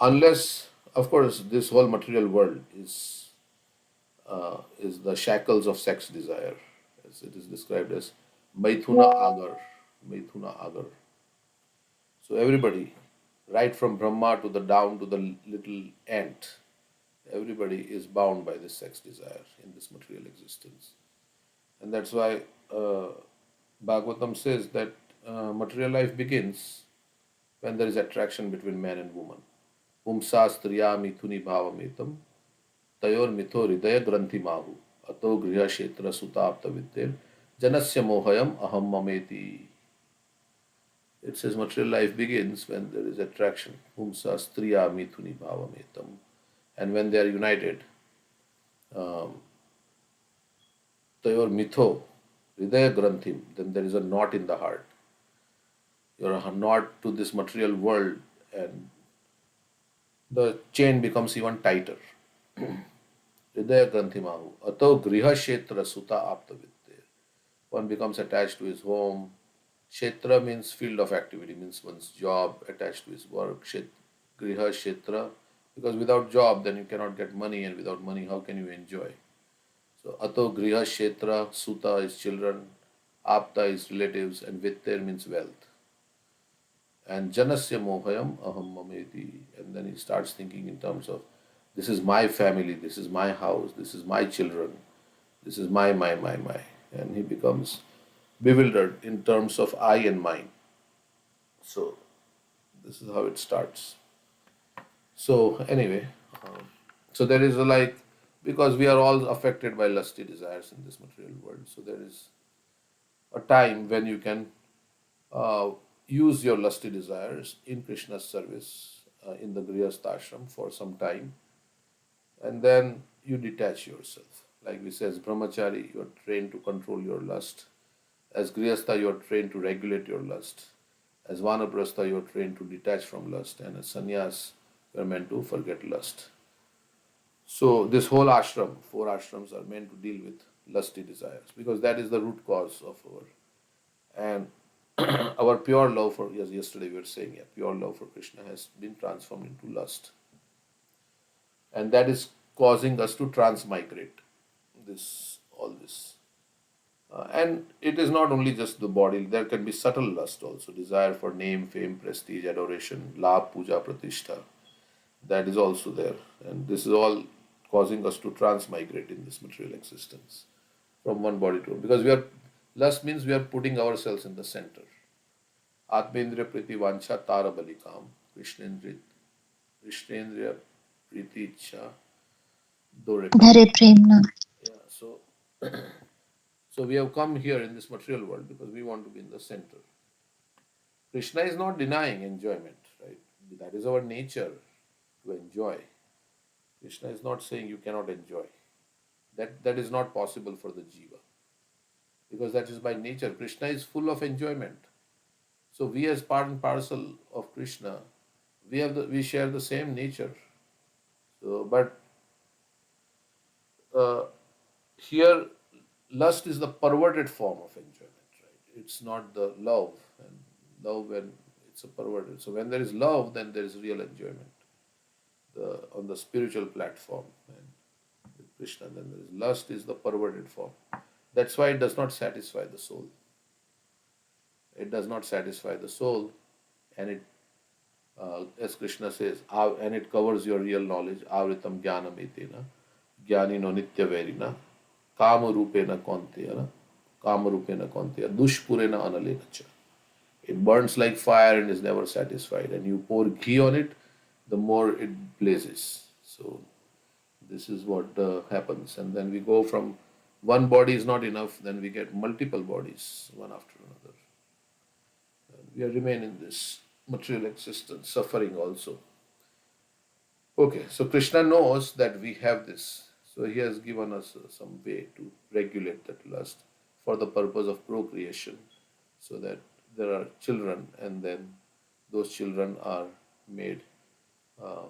Unless, of course, this whole material world is the shackles of sex desire, as it is described as Maithuna Agar. Maithuna Agar. So everybody, right from Brahma to the down to the little ant, everybody is bound by this sex desire in this material existence. And that's why Bhagavatam says that material life begins when there is attraction between man and woman. Pumsa striya mithuni bhavametam tayor mitho hridaya granthi mahu ato griha kshetra sutapta vidyar janasya mohayam aham mameti. It says material life begins when there is attraction. Pumsa striya mithuni bhavametam. And when they are united, tayor mitho hridaya granthim, then there is a knot in the heart. You're a knot to this material world, and the chain becomes even tighter. Hridaya Grantimahu. Ato Griha Kshetra Suta Aptavitte. One becomes attached to his home. Kshetra means field of activity, means one's job, attached to his work. Griha Kshetra, because without job, then you cannot get money, and without money, how can you enjoy? So Ato Griha Kshetra, Suta is children, Apta is relatives, and Vitter means wealth. And Janasya Mohayam Aham Mameti. And then he starts thinking in terms of this is my family, this is my house, this is my children, this is my. And he becomes bewildered in terms of I and mine. So this is how it starts. So anyway, so there is a like, because we are all affected by lusty desires in this material world. So there is a time when you can uh, use your lusty desires in Krishna's service in the Grihastha ashram for some time, and then you detach yourself. Like we say, as brahmachari, you are trained to control your lust. As Grihastha, you are trained to regulate your lust. As Vanaprastha, you are trained to detach from lust. And as sannyas, you are meant to forget lust. So this whole ashram, four ashrams, are meant to deal with lusty desires, because that is the root cause of our, and our pure love for, yes, yesterday we were saying, yeah, pure love for Krishna has been transformed into lust. And that is causing us to transmigrate all this. And it is not only just the body, there can be subtle lust also, desire for name, fame, prestige, adoration, labh, puja, pratishtha. That is also there. And this is all causing us to transmigrate in this material existence from one body to another. Because lust means we are putting ourselves in the center. Atmendriya priti vancha tara balikam, Krishnendriya priti ichha dore Dhare premna. Yeah, so we have come here in this material world because we want to be in the center. Krishna is not denying enjoyment, right? That is our nature, to enjoy. Krishna is not saying you cannot enjoy. That is not possible for the jiva, because that is by nature. Krishna is full of enjoyment. So we, as part and parcel of Krishna, we share the same nature. So, but uh, here, lust is the perverted form of enjoyment, right? It's not the love, and love, when it's a perverted. So when there is love, then there is real enjoyment. On the spiritual platform, and with Krishna, then there is lust is the perverted form. That's why it does not satisfy the soul. It does not satisfy the soul, and it, as Krishna says, and it covers your real knowledge. Avritam jnanam etena, jnanino nitya verina, kama rupena kontena, dushpurena analena cha. It burns like fire and is never satisfied. And you pour ghee on it, the more it blazes. So this is what happens. And then we go from one body is not enough, then we get multiple bodies, one after another. And we remain in this material existence, suffering also. Okay, so Krishna knows that we have this. So he has given us some way to regulate that lust for the purpose of procreation, so that there are children, and then those children are made uh,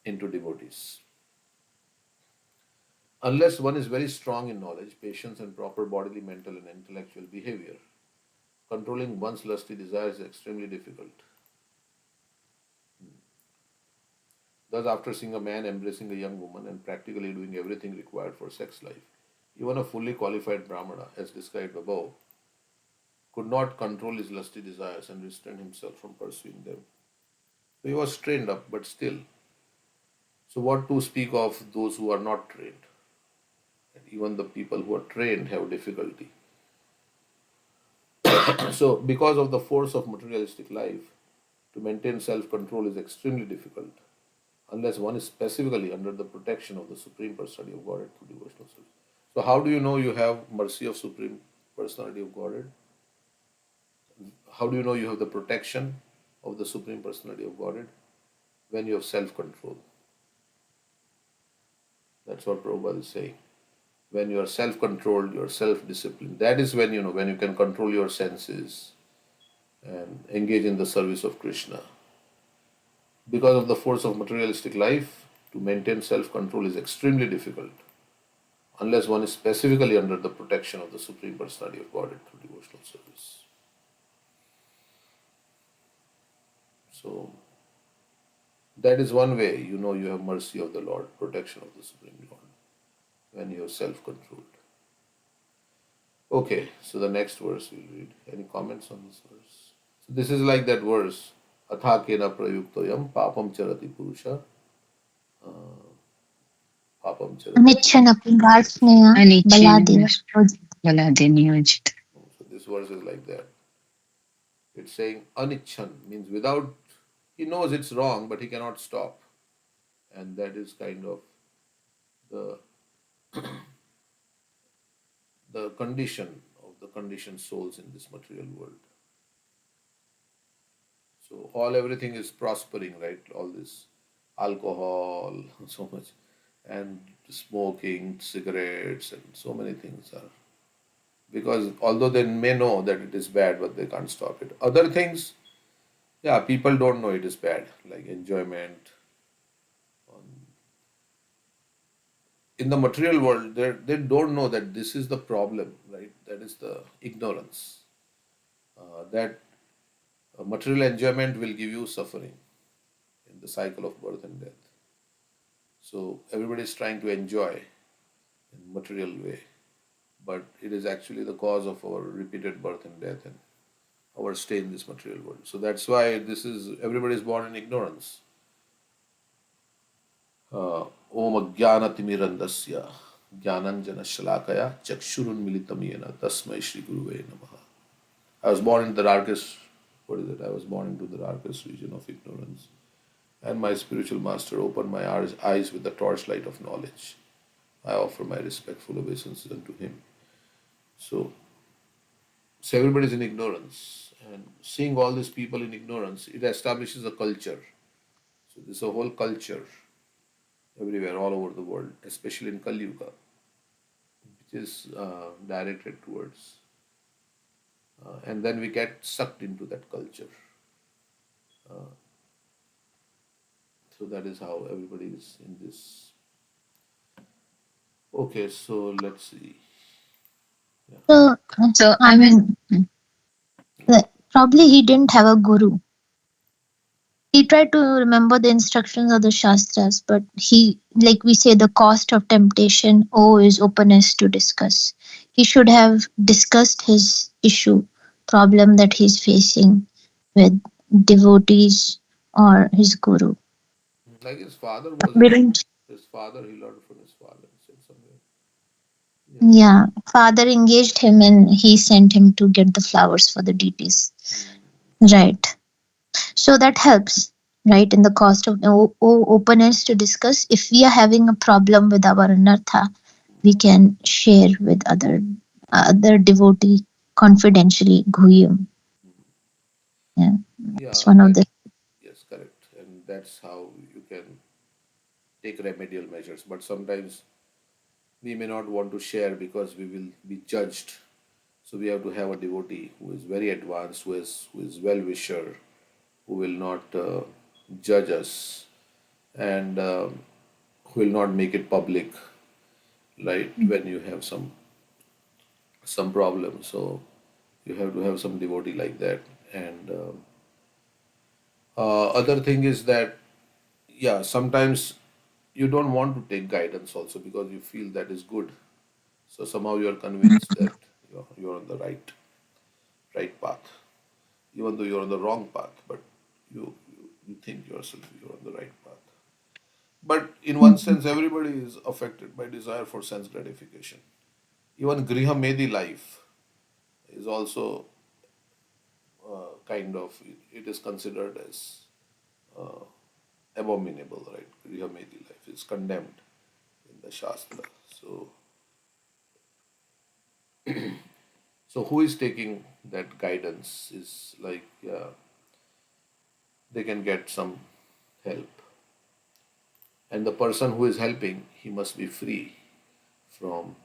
into devotees. Unless one is very strong in knowledge, patience, and proper bodily, mental, and intellectual behavior, controlling one's lusty desires is extremely difficult. Thus, after seeing a man embracing a young woman and practically doing everything required for sex life, even a fully qualified Brahmana, as described above, could not control his lusty desires and restrain himself from pursuing them. So he was trained up, but still. So, what to speak of those who are not trained? And even the people who are trained have difficulty. So, because of the force of materialistic life, to maintain self control is extremely difficult unless one is specifically under the protection of the Supreme Personality of Godhead through devotional service. So, how do you know you have mercy of Supreme Personality of Godhead? How do you know you have the protection of the Supreme Personality of Godhead? When you have self control. That's what Prabhupada is saying. When you are self controlled, you are self disciplined. That is when when you can control your senses and engage in the service of Krishna. Because of the force of materialistic life, to maintain self control is extremely difficult unless one is specifically under the protection of the Supreme Personality of Godhead through devotional service. So, that is one way you know you have mercy of the Lord, protection of the Supreme Lord, when you are self controlled. Okay, so the next verse we'll read. Any comments on this verse? So, this is like that verse. Athakena prayuktoyam papam charati purusha. Papam charati. Anichanapi Garfneya Baladev. Baladiniyojit. So this verse is like that. It's saying anichan means without, he knows it's wrong, but he cannot stop. And that is kind of the the condition of the conditioned souls in this material world. So everything is prospering, right? All this alcohol, so much, and smoking, cigarettes, and so many things are. Because although they may know that it is bad, but they can't stop it. Other things, yeah, people don't know it is bad, like enjoyment. In the material world, they don't know that this is the problem, right? That is the ignorance. That material enjoyment will give you suffering in the cycle of birth and death. So everybody is trying to enjoy in material way, but it is actually the cause of our repeated birth and death and our stay in this material world. So that's why everybody is born in ignorance. Om Ajnanatimirandasya Jnananjana Shalakaya Chakshurunmilitam Yena Tasmai Shri Guruve Namaha. I was born in the darkest, what is it? I was born into the darkest region of ignorance. And my spiritual master opened my eyes with the torchlight of knowledge. I offer my respectful obeisances unto him. So everybody is in ignorance. And seeing all these people in ignorance, it establishes a culture. So there's a whole culture everywhere, all over the world, especially in Kali Yuga, which is directed towards. And then we get sucked into that culture. So that is how everybody is in this. Okay, so let's see. So, So, I mean, probably he didn't have a guru. He tried to remember the instructions of the Shastras, but he, like we say, the cost of temptation, is openness to discuss. He should have discussed his problem that he's facing with devotees or his guru. Like his father We don't. his father, he learned from his father, he said somewhere. Yeah, father engaged him and he sent him to get the flowers for the deities. Right. So that helps, right, in the cost of openness to discuss. If we are having a problem with our anartha, we can share with other devotee confidentially. Guhyam. Yeah, it's Yeah, one of the. yes, correct. And that's how you can take remedial measures. But sometimes we may not want to share because we will be judged. So we have to have a devotee who is very advanced, who is well wisher, who will not judge us, and who will not make it public, right? When you have some problem, so you have to have some devotee like that. And other thing is that yeah, sometimes you don't want to take guidance also because you feel that is good. So somehow you are convinced that you're on the right path, even though you're on the wrong path, but you think yourself you're on the right path. But in one sense, everybody is affected by desire for sense gratification. Even Griha Medi life is also kind of, it is considered as abominable, right? Griha Medi life is condemned in the Shastra. So, so who is taking that guidance is like, yeah, they can get some help. And the person who is helping, he must be free from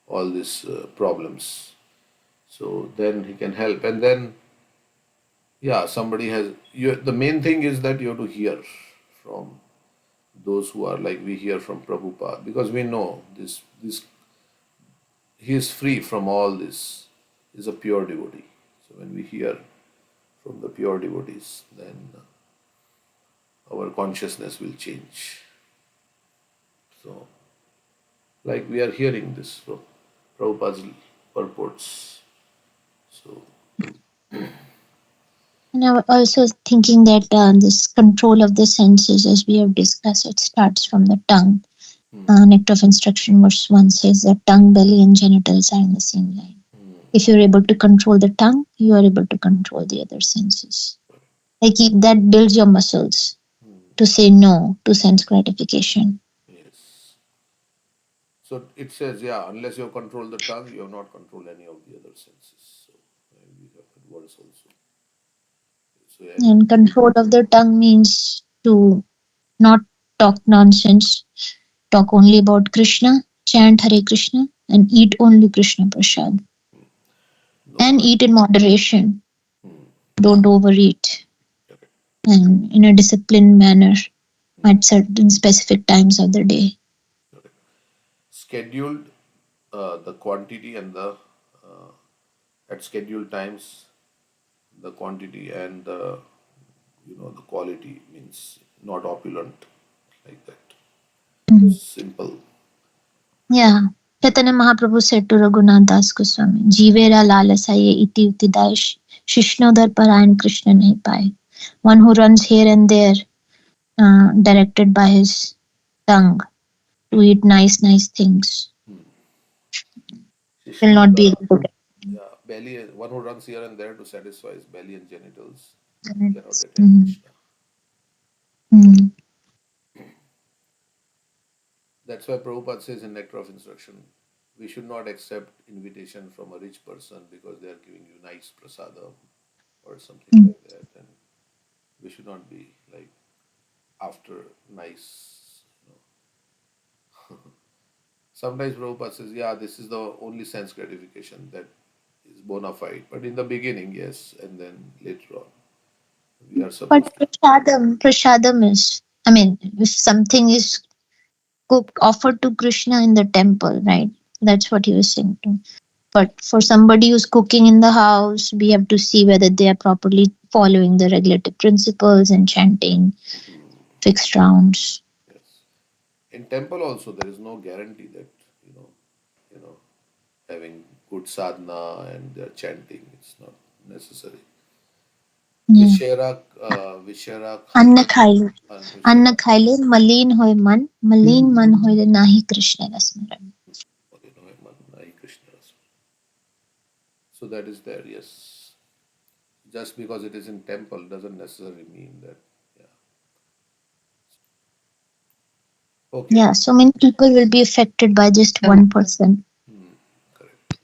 all these problems. So then he can help. And then, yeah, somebody has, you, the main thing is that you have to hear from those who are like we hear from Prabhupada because we know this he is free from all this, is a pure devotee. So when we hear from the pure devotees, then our consciousness will change. So, like we are hearing this from Prabhupada's purports. So, And I was also thinking that this control of the senses, as we have discussed, it starts from the tongue. Nectar of Instruction, verse 1 says that tongue, belly, and genitals are in the same line. If you're able to control the tongue, you are able to control the other senses. Like that builds your muscles to say no to sense gratification. yes. So it says, yeah, unless you have controlled the tongue, you have not controlled any of the other senses. So we have that verse also. So yeah, And control of the tongue means to not talk nonsense, talk only about Krishna, chant Hare Krishna, and eat only Krishna Prasad. no And crime. eat in moderation. Hmm. Don't overeat. Correct. And in a disciplined manner at certain specific times of the day. Correct. Scheduled the quantity and the at scheduled times the quantity and the the quality means not opulent like that. Simple. Yeah. Chaitanya Mahaprabhu said to Raghunath Das Goswami, Jivera lalasaye iti utidai Shishnodar Parayan Krishna nahi pai. One who runs here and there, directed by his tongue to eat nice things, will not be Shishnodara. able to Yeah, belly. One who runs here and there to satisfy his belly and genitals get cannot it. attain Krishna. Mhm. That's why Prabhupada says in Nectar of Instruction, we should not accept invitation from a rich person because they are giving you nice prasadam or something like that, and we should not be like after nice. Sometimes Prabhupada says, yeah, this is the only sense gratification that is bona fide. But in the beginning, yes, and then later on, we are But supposed to. prasadam is, I mean, if something is cooked, offered to Krishna in the temple, right? That's what he was saying too. But for somebody who's cooking in the house, we have to see whether they are properly following the regulative principles and chanting fixed rounds. Yes. In temple also, there is no guarantee that you know, having good sadhana and they are chanting. It's not necessary. Yeah. Vishera अन्न khaile, खाइले अन्न Vishera खाइले मलिन होय मन मलिन मन होय नाही कृष्ण स्मरण. Krishna. So that is there, yes. Just because it is in temple doesn't necessarily mean that, yeah. Okay. Yeah, so many people will be affected by just one person. Correct.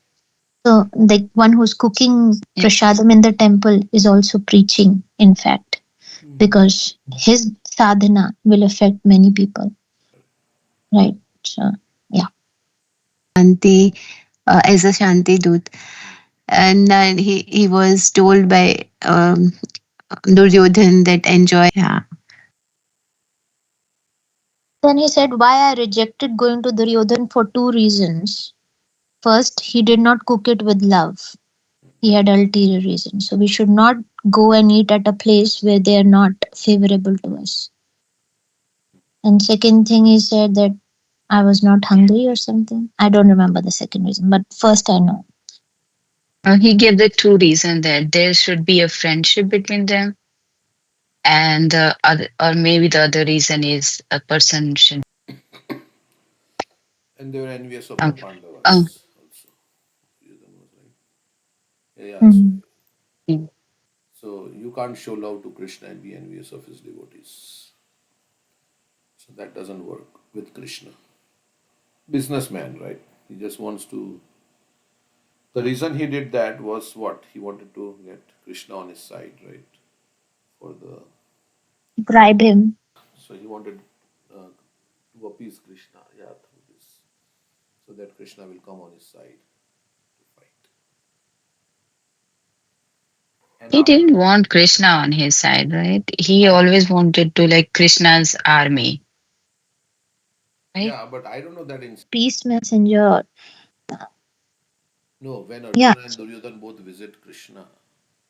So the one who's cooking prasadam in the temple is also preaching, in fact, because his sadhana will affect many people, right? So yeah. Shanti as a Shanti Dut. And he was told by Duryodhan that enjoy. Yeah. Then he said, why I rejected going to Duryodhan for two reasons. First, he did not cook it with love. He had ulterior reasons. So we should not go and eat at a place where they are not favorable to us. And second thing, he said that I was not hungry or something. I don't remember the second reason, but first I know. He gave the two reasons that there should be a friendship between them, and the other, or maybe the other reason is a person should. And they were envious of the Okay. Oh, Pandavas also. Duryodhana was like, yeah, so, Mhm. mm. so you can't show love to Krishna and be envious of his devotees. So that doesn't work with Krishna. Businessman, right? He just wants to. The reason he did that was what? He wanted to get Krishna on his side, right? For the. Bribe him. So he wanted to appease Krishna, yeah, through this. So that Krishna will come on his side to fight. And He after. didn't want Krishna on his side, right? He always wanted to like Krishna's army, right? Yeah, but I don't know that in. Peace messenger. No, when Yeah. Arjuna and Duryodhan both visit Krishna,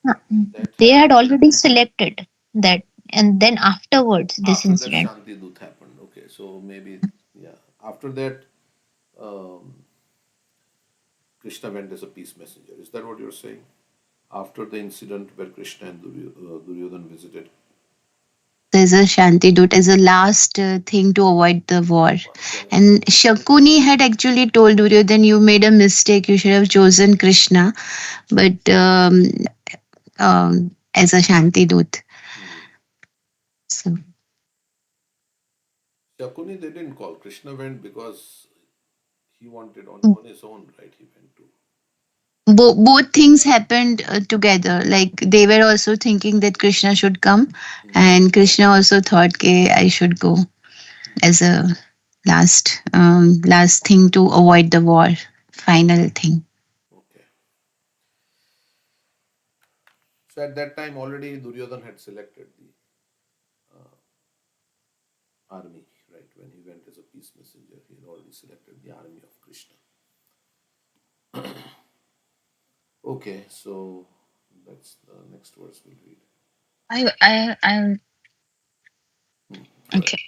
uh, that They had happened already selected that. And then afterwards, this after that incident. Shanti Dut happened. Okay, so maybe, yeah. After that, um, Krishna went as a peace messenger. Is that what you're saying? After the incident where Krishna and Duryodhan visited. There's a Shanti Dut as a last thing to avoid the war. Correct. And Shakuni had actually told Duryodhan, you made a mistake, you should have chosen Krishna. But as a Shanti Dut. So Shakuni, they didn't call. Krishna went because he wanted on his own, right? He went to. both things happened together. Like they were also thinking that Krishna should come, and Krishna also thought, "Okay, I should go as a last thing to avoid the war, final thing." Okay. So at that time already Duryodhan had selected the army, right? When he went as a peace messenger, he had already selected the army of Krishna. Okay, so that's the next verse we'll read. I Go ahead. okay.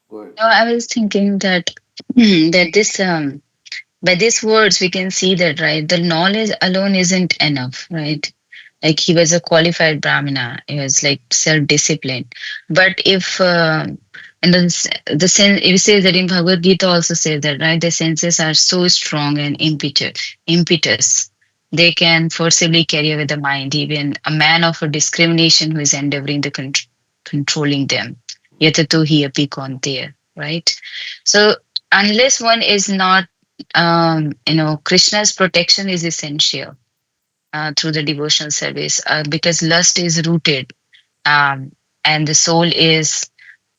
Go ahead. No, I was thinking that that this by these words we can see that, right, the knowledge alone isn't enough, right? Like he was a qualified brahmana, he was like self-disciplined. But if and the sense it says that in Bhagavad Gita also says that, right, the senses are so strong and impetus, they can forcibly carry away the mind, even a man of a discrimination who is endeavoring the controlling them. Yatato hi api kaunteya, right? So unless one is not Krishna's protection is essential through the devotional service, because lust is rooted, um, and the soul is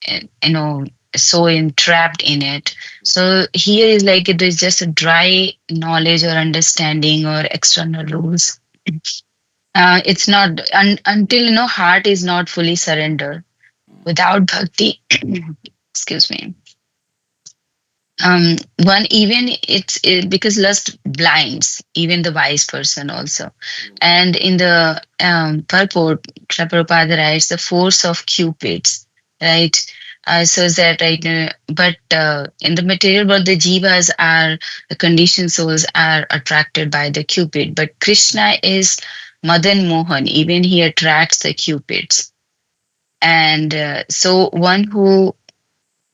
you know so entrapped in it. So here is like it is just a dry knowledge or understanding or external rules. It's not until heart is not fully surrendered without bhakti. Excuse me. One even because lust blinds even the wise person also. And in the purport, Prabhupada writes the force of cupids, right? So is that right? But in the material world, the jivas are the conditioned souls are attracted by the cupid, but Krishna is Madan Mohan, even he attracts the cupids. And so one who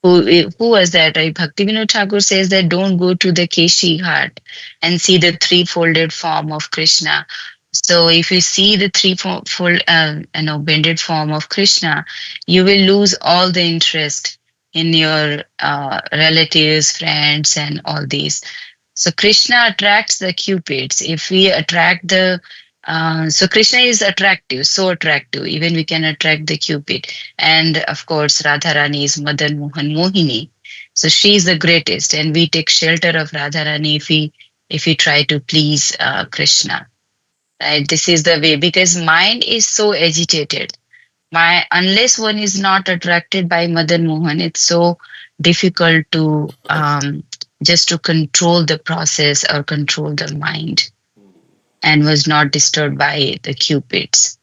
was that, right? Bhaktivinoda Thakur says that don't go to the Keshi Ghat and see the three-folded form of Krishna. So if you see the three-fold, bended form of Krishna, you will lose all the interest in your relatives, friends, and all these. So Krishna attracts the cupids. If we attract the so Krishna is attractive, so attractive. Even we can attract the cupid, and of course Radharani is Madan Mohan Mohini. So she is the greatest, and we take shelter of Radharani if we try to please Krishna. Right? This is the way because mind is so agitated. My unless one is not attracted by Madan Mohan, it's so difficult to just to control the process or control the mind, and was not disturbed by the cupids.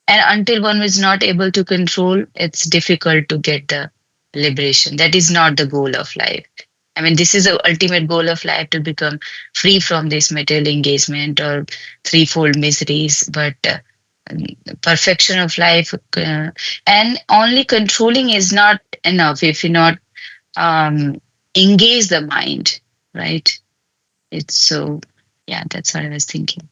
And until one is not able to control, it's difficult to get the liberation. That is not the goal of life. I mean, this is the ultimate goal of life, to become free from this material engagement or threefold miseries. But perfection of life, and only controlling is not enough if you not um, engage the mind, right? It's so, yeah, that's what I was thinking.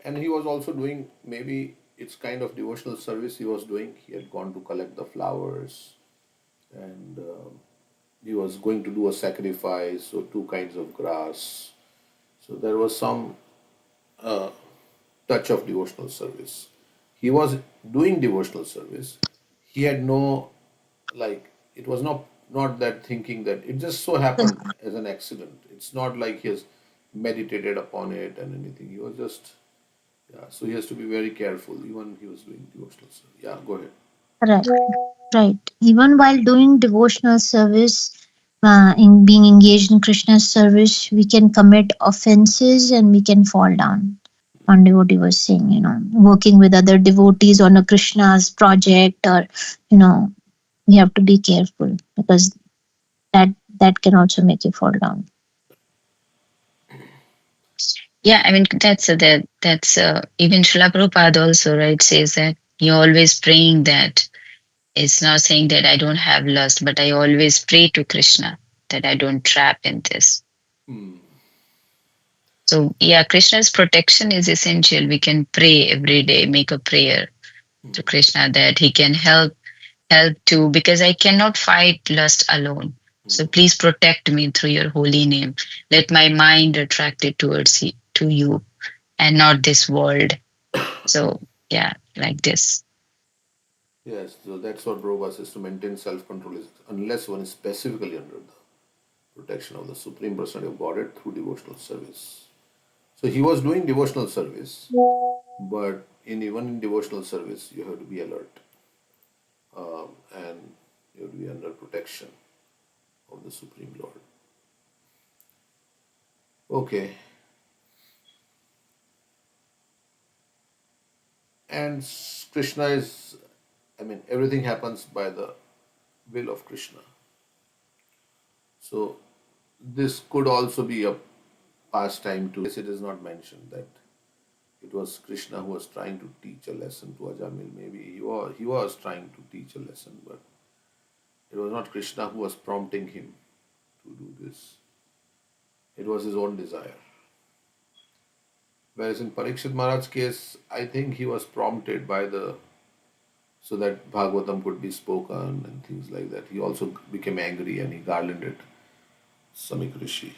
And he was also doing, maybe it's kind of devotional service he was doing. He had gone to collect the flowers, and he was going to do a sacrifice, so two kinds of grass. So there was some uh, touch of devotional service. He was doing devotional service. He had no, like, it was not that thinking, that it just so Yes. happened as an accident. It's not like he has meditated upon it and anything. He was just, yeah. So he has to be very careful even he was doing devotional service. Yeah, go ahead. Right. Right. Even while doing devotional service, in being engaged in Krishna's service, we can commit offenses and we can fall down. One devotee was saying, working with other devotees on a Krishna's project, or, we have to be careful because that that can also make you fall down. Yeah, I mean, that's even Srila Prabhupada also, right, says that he always praying that. It's not saying that I don't have lust, but I always pray to Krishna that I don't trap in this. Hmm. So yeah, Krishna's protection is essential. We can pray every day, make a prayer to Krishna that he can help to, because I cannot fight lust alone. So please protect me through your holy name. Let my mind attract it towards to you and not this world. So yeah, like this. Yes, so that's what Prabhupada says, to maintain self-control is unless one is specifically under the protection of the Supreme Personality of Godhead through devotional service. So he was doing devotional service, but even in devotional service, you have to be alert, and you have to be under protection of the Supreme Lord. Okay, and Krishna is, I mean, everything happens by the will of Krishna. So this could also be a pastime too. Yes, it is not mentioned that it was Krishna who was trying to teach a lesson to Ajamil. Maybe he was trying to teach a lesson, but it was not Krishna who was prompting him to do this. It was his own desire. Whereas in Parikshit Maharaj's case, I think he was prompted by the, so that Bhagavatam could be spoken and things like that. He also became angry and he garlanded Samik Rishi.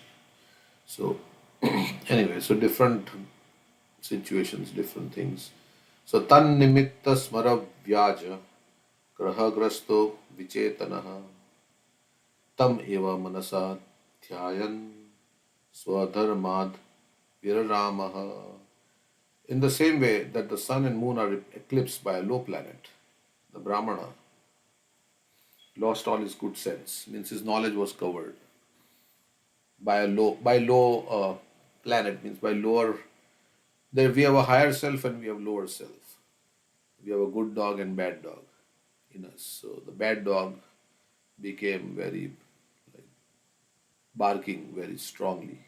So anyway, so different situations, different things. So tan nimitta smara vyaja grahagrasto vichetanaha tam eva manasa dhyayan swadharmad viraramaha. In the same way that the sun and moon are eclipsed by a low planet, the Brahmana lost all his good sense, means his knowledge was covered by a low planet, means by lower. There we have a higher self and we have lower self. We have a good dog and bad dog in us. So the bad dog became very, like, barking very strongly.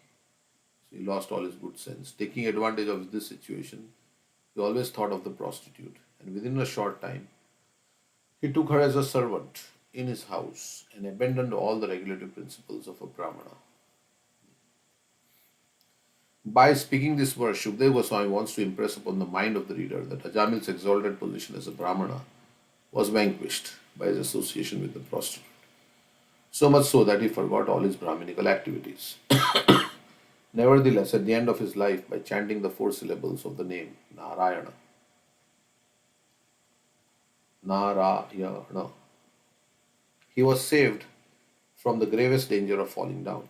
So he lost all his good sense. Taking advantage of this situation, he always thought of the prostitute, and within a short time, he took her as a servant in his house and abandoned all the regulative principles of a Brahmana. By speaking this verse, Shukdev Goswami wants to impress upon the mind of the reader that Ajamil's exalted position as a Brahmana was vanquished by his association with the prostitute. So much so that he forgot all his Brahminical activities. Nevertheless, at the end of his life, by chanting the four syllables of the name Narayana, Narayana, he was saved from the gravest danger of falling down.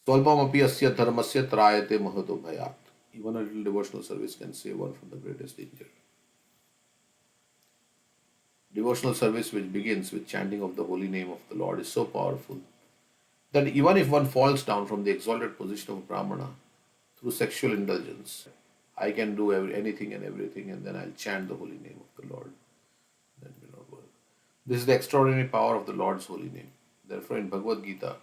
Swalpamapi asya dharmasya trayate mahato bhayat. Even a little devotional service can save one from the greatest danger. Devotional service which begins with chanting of the holy name of the Lord is so powerful that even if one falls down from the exalted position of Brahmana through sexual indulgence, I can do anything and everything, and then I'll chant the holy name of the Lord. That will not work. This is the extraordinary power of the Lord's holy name. Therefore, in Bhagavad Gita,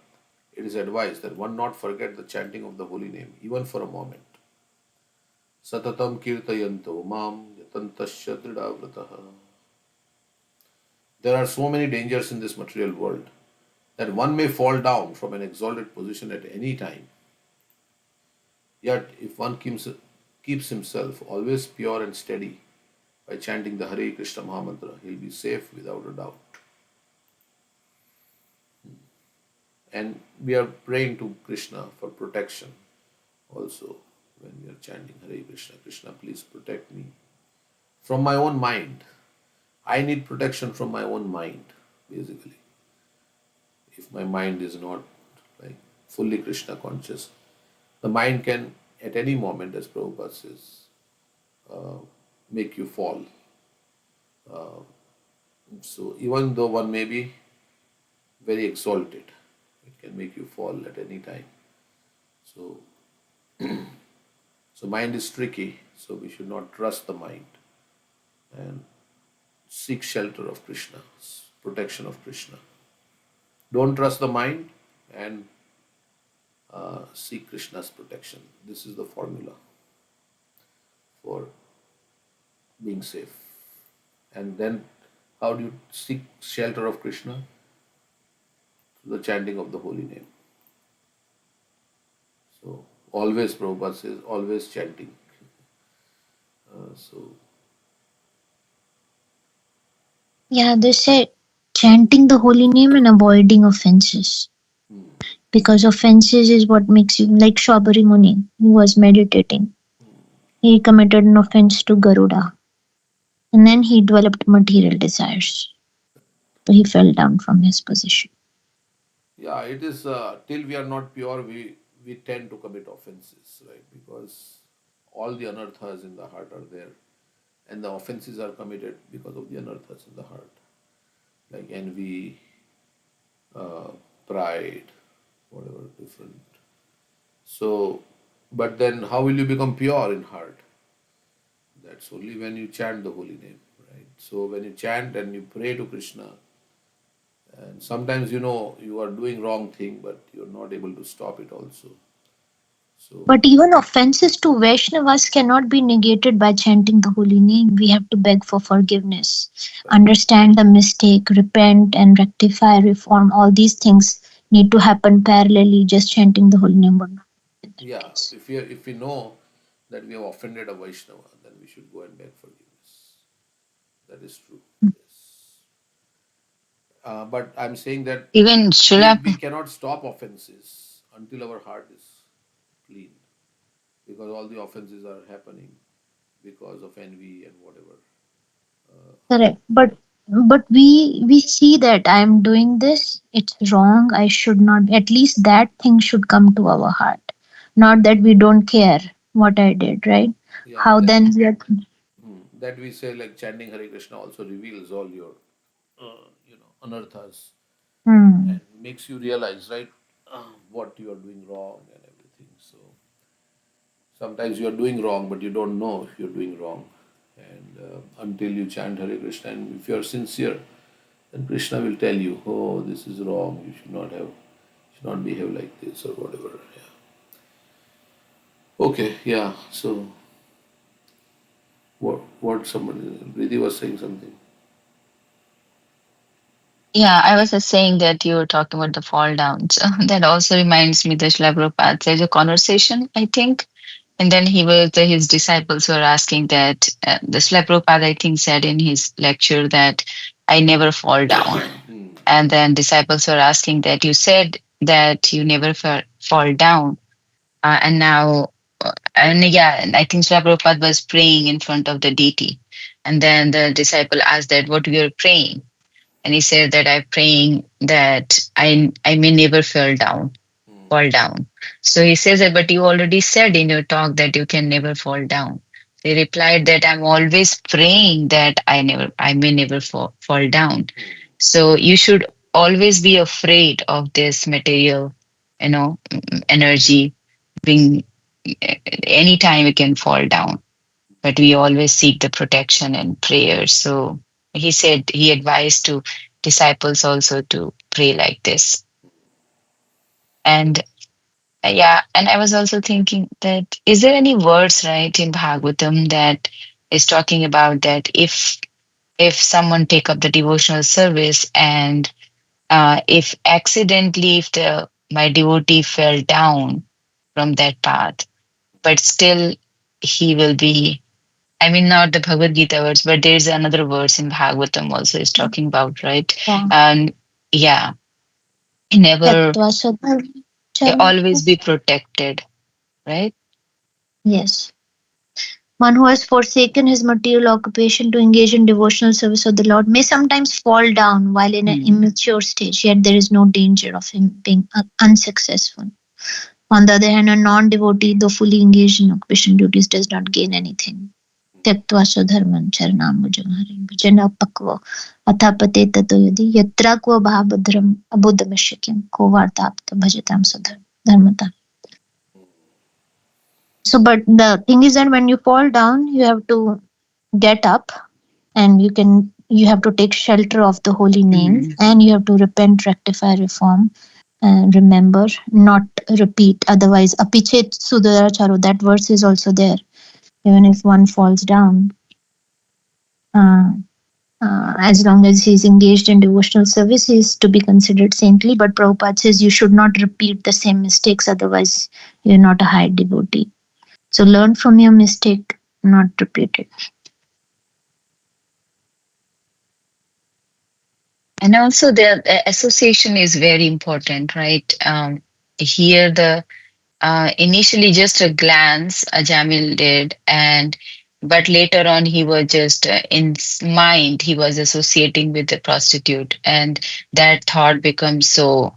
it is advised that one not forget the chanting of the holy name, even for a moment. Satatam kirtayanto mam yatantasya dridavratah. There are so many dangers in this material world that one may fall down from an exalted position at any time. Yet, if one keeps himself always pure and steady by chanting the Hare Krishna Mahamantra, he'll be safe without a doubt. And we are praying to Krishna for protection also when we are chanting Hare Krishna. Krishna, please protect me from my own mind. I need protection from my own mind, basically. If my mind is not like fully Krishna conscious, the mind can at any moment, as Prabhupada says, make you fall. So even though one may be very exalted, it can make you fall at any time. So, so mind is tricky. So we should not trust the mind and seek shelter of Krishna, protection of Krishna. Don't trust the mind and seek Krishna's protection. This is the formula for being safe. And then how do you seek shelter of Krishna? Through the chanting of the holy name. So always, Prabhupada says, always chanting. So Yeah, they say chanting the holy name and avoiding offenses. Because offenses is what makes you like Shabari Muni, who was meditating. He committed an offense to Garuda. And then he developed material desires. So he fell down from his position. yeah, it is till we are not pure, we tend to commit offenses, right? Because all the anarthas in the heart are there, and the offenses are committed because of the anarthas in the heart, like envy, pride, whatever different. So, but then how will you become pure in heart? That's only when you chant the holy name, right? So when you chant and you pray to Krishna, and sometimes you know you are doing wrong thing, but you're not able to stop it also. So But even offenses to Vaishnavas cannot be negated by chanting the holy name. We have to beg for forgiveness, understand the mistake, repent and rectify, reform. All these things need to happen parallelly. Just chanting the holy name would not be in that yeah, case. if we know that we have offended a Vaishnava, then we should go and beg forgiveness. That is true. Yes. But I'm saying that Even Srila, we cannot stop offenses until our heart is clean, because all the offenses are happening because of envy and whatever. Correct. But we see that I am doing this, it's wrong, I should not, at least that thing should come to our heart. Not that we don't care what I did, right? Yeah, How then we are that we say like chanting Hare Krishna also reveals all your, anarthas hmm. and makes you realize, right, what you are doing wrong and everything. So sometimes you are doing wrong, but you don't know if you're doing wrong. And until you chant Hare Krishna, and if you are sincere, then Krishna will tell you, oh, this is wrong. You should not behave like this or whatever. Yeah. Okay. Yeah. So what somebody Riddhi was saying something. yeah, I was just saying that you were talking about the fall down. So that also reminds me that Srila Prabhupada, there's a conversation, I think. And then his disciples were asking that the Srila Prabhupada, I think, said in his lecture that I never fall down. And then disciples were asking that you said that you never fall down. And now, and yeah, and I think Srila Prabhupada was praying in front of the deity. And then the disciple asked that, what we are praying? And he said that I'm praying that I may never fall down. So he says that, but you already said in your talk that you can never fall down. They replied that I'm always praying that I may never fall down. So you should always be afraid of this material, energy being anytime it can fall down. but we always seek the protection and prayer. So he said he advised to disciples also to pray like this. And yeah, and I was also thinking that is there any words right in Bhagavatam that is talking about that if someone take up the devotional service and if accidentally if the my devotee fell down from that path, but still he will be. I mean, not the Bhagavad Gita words, but there's another verse in Bhagavatam also is talking about, right? Yeah. And yeah, never Tyaktva sadharmacharya. always be protected, right? Yes. One who has forsaken his material occupation to engage in devotional service of the Lord may sometimes fall down while in an Hmm. immature stage, yet there is no danger of him being unsuccessful. On the other hand, a non devotee, though fully engaged in occupation duties, does not gain anything. त्यक्त्वा स्वधर्मं चरणाम्बुजहरि भजन पक्व अथापते ततो यदि यत्र क्व भावभद्रम अबुद्धमश्य किम को वार्ताप्त भजताम स्वधर्मता. So, but the thing is that when you fall down, you have to get up and you have to take shelter of the holy name Hmm. and you have to repent, rectify, reform, and remember, not repeat. Otherwise, apichet sudaracharo, that verse is also there. Even if one falls down, uh, as long as he's engaged in devotional service, he is to be considered saintly. But Prabhupada says you should not repeat the same mistakes, otherwise, you're not a high devotee. So learn from your mistake, not repeat it. And also the association is very important, right? Here the initially just a glance Jamil did, and but later on he was just in mind he was associating with the prostitute, and that thought becomes so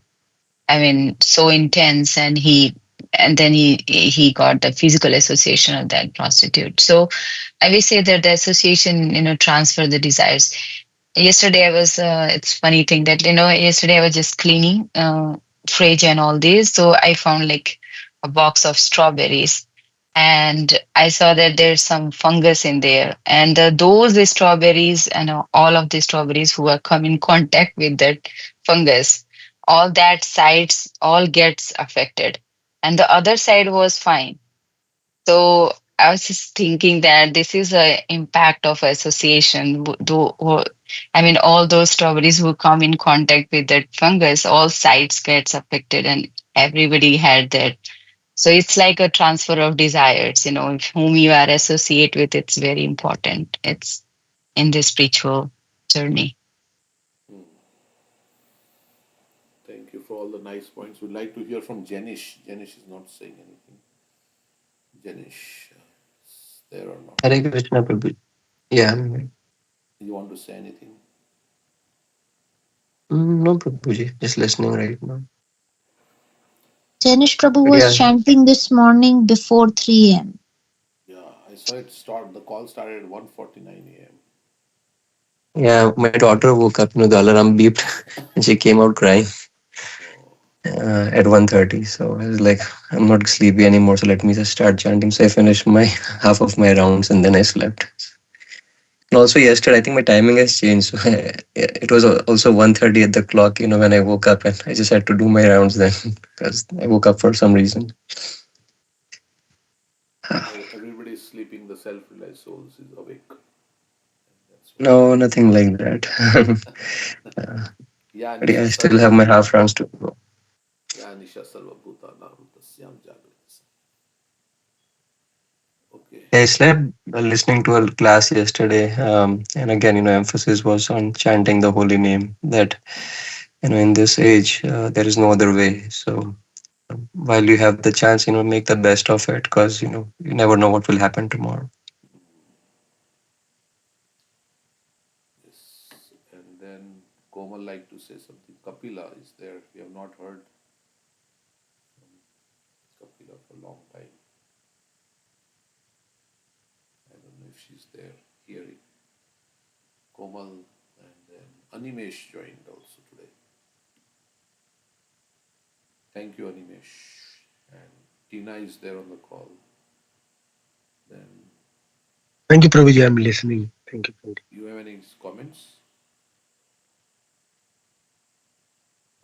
I mean so intense, and then he got the physical association of that prostitute. So I will say that the association transfer the desires. Yesterday I was it's funny thing that yesterday I was just cleaning fridge and all this, so I found like a box of strawberries, and I saw that there's some fungus in there, and those strawberries and all of the strawberries who are come in contact with that fungus, all that sides all gets affected, and the other side was fine. So I was just thinking that this is a impact of association. I mean, all those strawberries who come in contact with that fungus, all sides gets affected, and everybody had that. So it's like a transfer of desires. If whom you are associate with, it's very important. It's in the spiritual journey. Thank you for all the nice points. We'd like to hear from Jenish. Jenish is not saying anything. Jenish, is there or not? Hare Krishna Prabhu. Yeah, You want to say anything? no Prabhuji, just listening right now. Janish Prabhu But was yeah, chanting this morning before 3 a.m. Yeah, I saw it start. The call started at 1:49 a.m. yeah, my daughter woke up, the alarm beeped and she came out crying Oh, at 1:30. So I was like, I'm not sleepy anymore, so let me just start chanting. So I finished my half of my rounds and then I slept. And also yesterday, I think my timing has changed. So it was also 1:30 at the clock, when I woke up and I just had to do my rounds then because I woke up for some reason. everybody is sleeping. The self-realized souls is awake. That's why. No, nothing like that. Yeah, But yeah, Nisha I still have Sarva. my half rounds to go. Yeah, Nisha Sarva Bhutanam Tasyam Jagrat. Okay. I slept listening to a class yesterday, and again, emphasis was on chanting the holy name. That in this age, there is no other way. So while you have the chance, make the best of it, because you never know what will happen tomorrow. Yes. And then Komal like to say something. Kapila is there. We have not heard Kapila for a long time. I don't know if she's there hearing. Komal and then Animesh joined also today. Thank you, Animesh. And Tina is there on the call. Then Thank you, Prabhuji. I'm listening. Thank you. Thank You have any comments?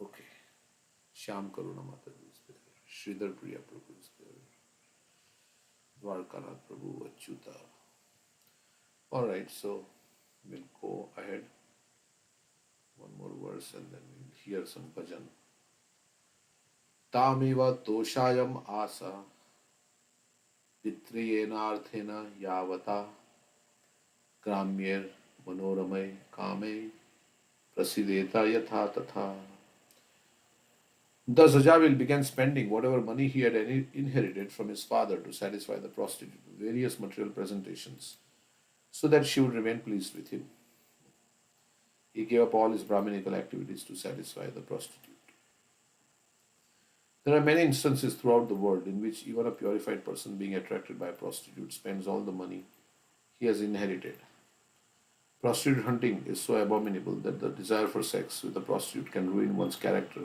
Okay. Shyam Karuna Mataji is there. Sridhar Priya Prabhu is there. Dwarkanath Prabhu, Achyuta. All right, so we'll go ahead one more verse and then we'll hear some bhajan. Tamiva toshayam asa pitriyenarthena yavata gramyer manoramay kame prasideta yatha tatha. Thus Ajabil began spending whatever money he had inherited from his father to satisfy the prostitute with various material presentations so that she would remain pleased with him. He gave up all his Brahminical activities to satisfy the prostitute. There are many instances throughout the world in which even a purified person being attracted by a prostitute spends all the money he has inherited. Prostitute hunting is so abominable that the desire for sex with a prostitute can ruin one's character,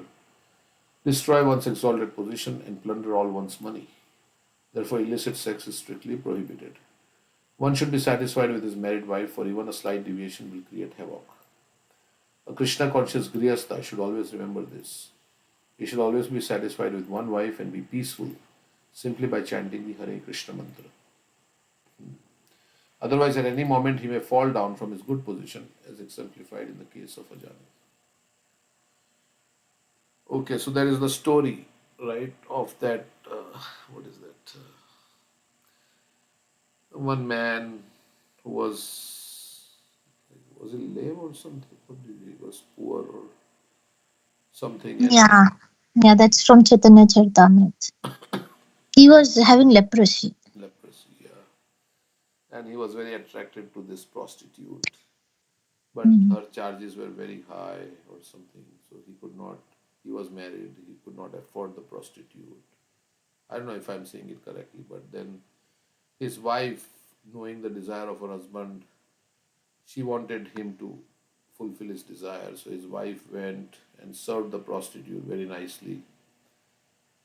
destroy one's exalted position, and plunder all one's money. Therefore, illicit sex is strictly prohibited. One should be satisfied with his married wife, for even a slight deviation will create havoc. A Krishna conscious Grihastha should always remember this. He should always be satisfied with one wife and be peaceful simply by chanting the Hare Krishna mantra. Otherwise, at any moment, he may fall down from his good position, as exemplified in the case of Ajani. Okay, so there is the story, right, of that. What is that? One man who was he lame or something? What did he was poor or something, and Yeah, yeah, that's from Chaitanya Charitamrita. He was having leprosy. leprosy, yeah, and he was very attracted to this prostitute, but Mm. her charges were very high or something, so he could not. He was married, he could not afford the prostitute. I don't know if I'm saying it correctly, but then his wife, knowing the desire of her husband, she wanted him to fulfill his desire. So his wife went and served the prostitute very nicely.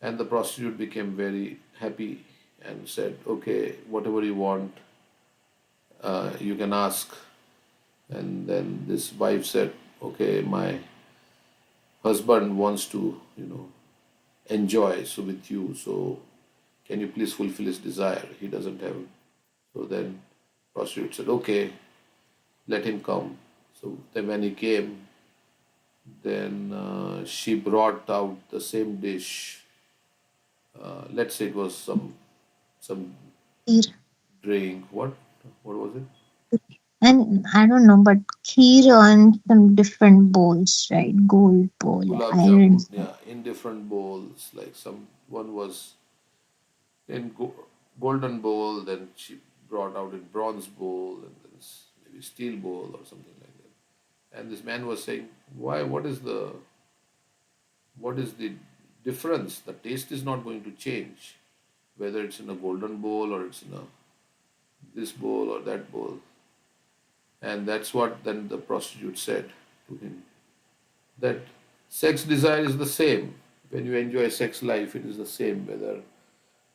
And the prostitute became very happy and said, okay, whatever you want, you can ask. And then this wife said, okay, my husband wants to, enjoy so with you. So can you please fulfill his desire? He doesn't have. So then prostitute said, okay, let him come. So then when he came, then she brought out the same dish. Let's say it was some Kheer. drink. What was it? And I don't know, but kheer on some different bowls, right? Gold bowl, Gulab iron. jamun. Yeah, in different bowls. Like some one was in golden bowl, then she brought out in bronze bowl, and then maybe steel bowl or something like that. And this man was saying, "Why? What is the difference? The taste is not going to change, whether it's in a golden bowl or it's in a this bowl or that bowl." And that's what then the prostitute said to him, that sex desire is the same. When you enjoy sex life, it is the same whether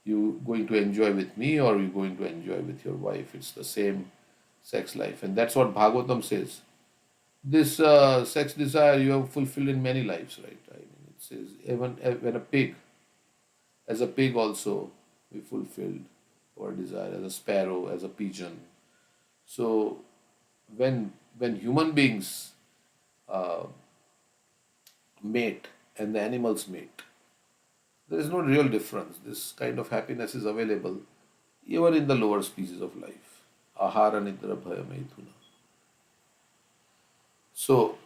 you going to enjoy with me or you going to enjoy with your wife. It's the same sex life, and that's what Bhagavatam says. This sex desire you have fulfilled in many lives, right? I mean, it says even when a pig, as a pig also, we fulfilled our desire as a sparrow, as a pigeon. So when human beings uh, mate and the animals mate, there is no real difference. This kind of happiness is available even in the lower species of life. Ahara nidra bhaya maithuna. So,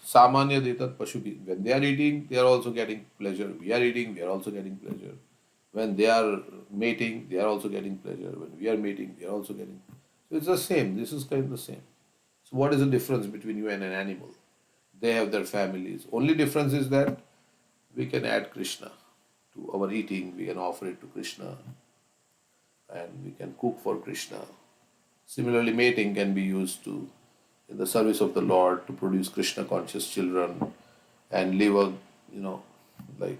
samanya detat pashubi. When they are eating, they are also getting pleasure. We are eating, we are also getting pleasure. When they are mating, they are also getting pleasure. When we are mating, we are also getting. So it's the same. This is kind of the same. So what is the difference between you and an animal? They have their families. Only difference is that we can add Krishna to our eating. We can offer it to Krishna, and we can cook for Krishna. Similarly, mating can be used to in the service of the Lord to produce Krishna conscious children and live a like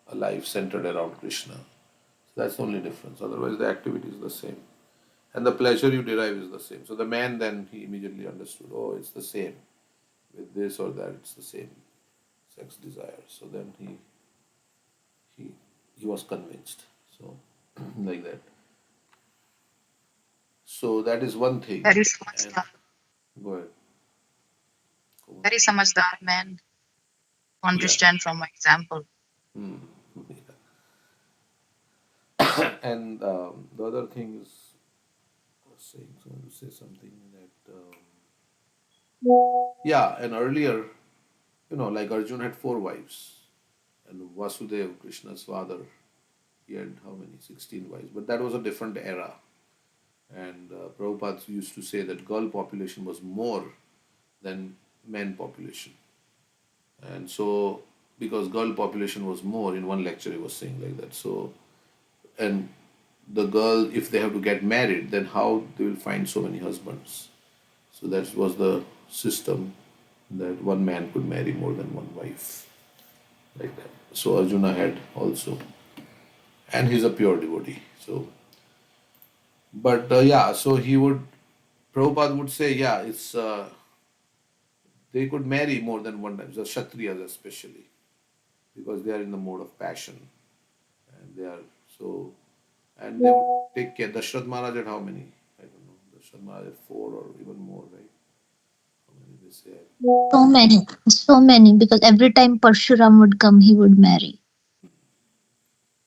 a life centered around Krishna. So that's the only difference. Otherwise, the activity is the same. and the pleasure you derive is the same. So the man then he immediately understood, oh, it's the same with this or that, it's the same sex desire. So then he he was convinced. So like that. So that is one thing. Very And samajhdar. go ahead. Very samajhdar man. To Yeah. understand from my example. Hmm. And the other thing is, I was saying, so I want to say something that, yeah, and earlier, like Arjun had four wives, and Vasudeva, Krishna's father, he had how many? 16 wives. But that was a different era. And Prabhupada used to say that girl population was more than men population. And so, because girl population was more, in one lecture he was saying like that. So, and the girl, if they have to get married, then how they will find so many husbands? So that was the system that one man could marry more than one wife, like that. So Arjuna had also, and he's a pure devotee. So, but yeah, so he would, Prabhupada would say, yeah, it's they could marry more than one time, the Kshatriyas especially, because they are in the mode of passion, and they are so, and they would take care. Dashrath Maharaj had how many? I don't know. Dashrath Maharaj had four or even more, right? How many they say? So many, because every time Parshuram would come, he would marry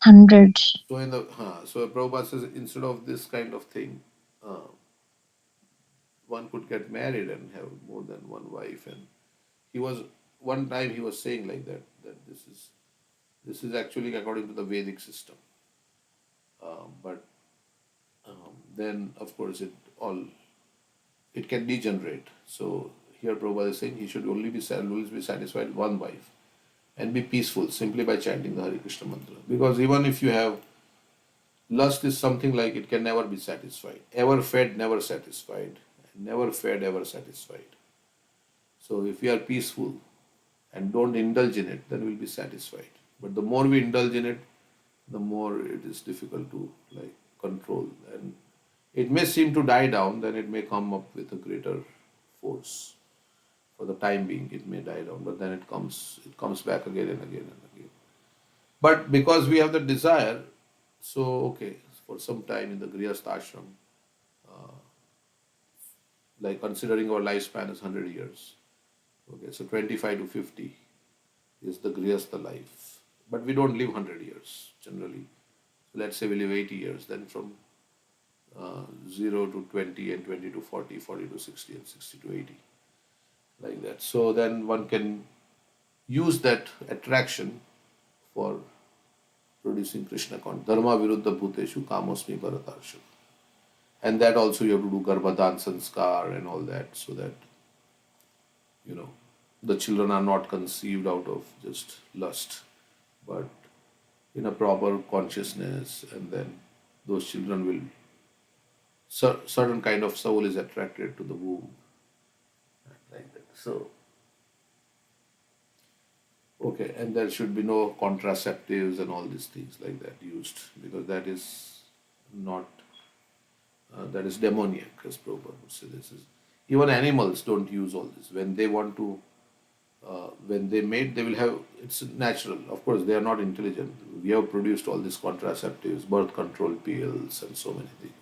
hundreds. So in the so Prabhupada says instead of this kind of thing, one could get married and have more than one wife. And he was one time he was saying like that this is actually according to the Vedic system. But then of course it can degenerate. So here Prabhupada is saying he should always be satisfied with one wife and be peaceful simply by chanting the Hare Krishna mantra. Because even if you have lust is something like it can never be satisfied. Ever fed, never satisfied. Never fed, ever satisfied. So if we are peaceful and don't indulge in it, then we'll be satisfied. But the more we indulge in it, the more it is difficult to like control. And it may seem to die down, then it may come up with a greater force. For the time being, it may die down, but then it comes back again and again and again. But because we have the desire, so okay, for some time in the Grihastha ashram, like considering our lifespan is 100 years. Okay, so 25 to 50 is the Grihastha life. But we don't live 100 years generally. So let's say we live 80 years, then from 0 to 20 and 20 to 40, 40 to 60 and 60 to 80, like that. So then one can use that attraction for producing Krishna consciousness. Dharma viruddha bhuteshu kamosmi bharatarsha. And that also you have to do garbhadan sanskar and all that, so that the children are not conceived out of just lust, but in a proper consciousness, and then those children will certain kind of soul is attracted to the womb, like that. So okay, and there should be no contraceptives and all these things like that used, because that is not that is demoniac, as Prabhupada would say. This is even animals don't use all this when they want to. When they mate, they will have, it's natural. Of course, they are not intelligent. We have produced all these contraceptives, birth control pills, and so many things.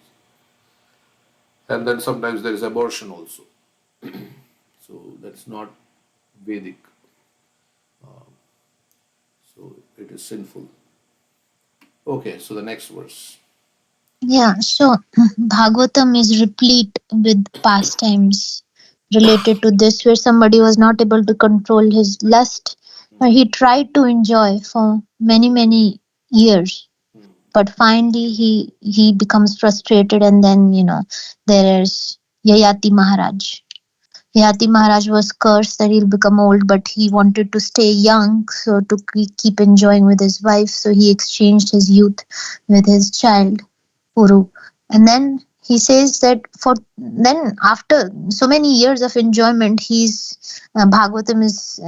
And then sometimes there is abortion also. So that's not Vedic. So it is sinful. Okay, so the next verse. Yeah, so Bhagavatam is replete with pastimes related to this, where somebody was not able to control his lust, or he tried to enjoy for many, many years. But finally he becomes frustrated, and then there is Yayati Maharaj. Yayati Maharaj was cursed that he'll become old, but he wanted to stay young, so to keep enjoying with his wife, so he exchanged his youth with his child Puru. And then he says that for then after so many years of enjoyment, Bhagavatam is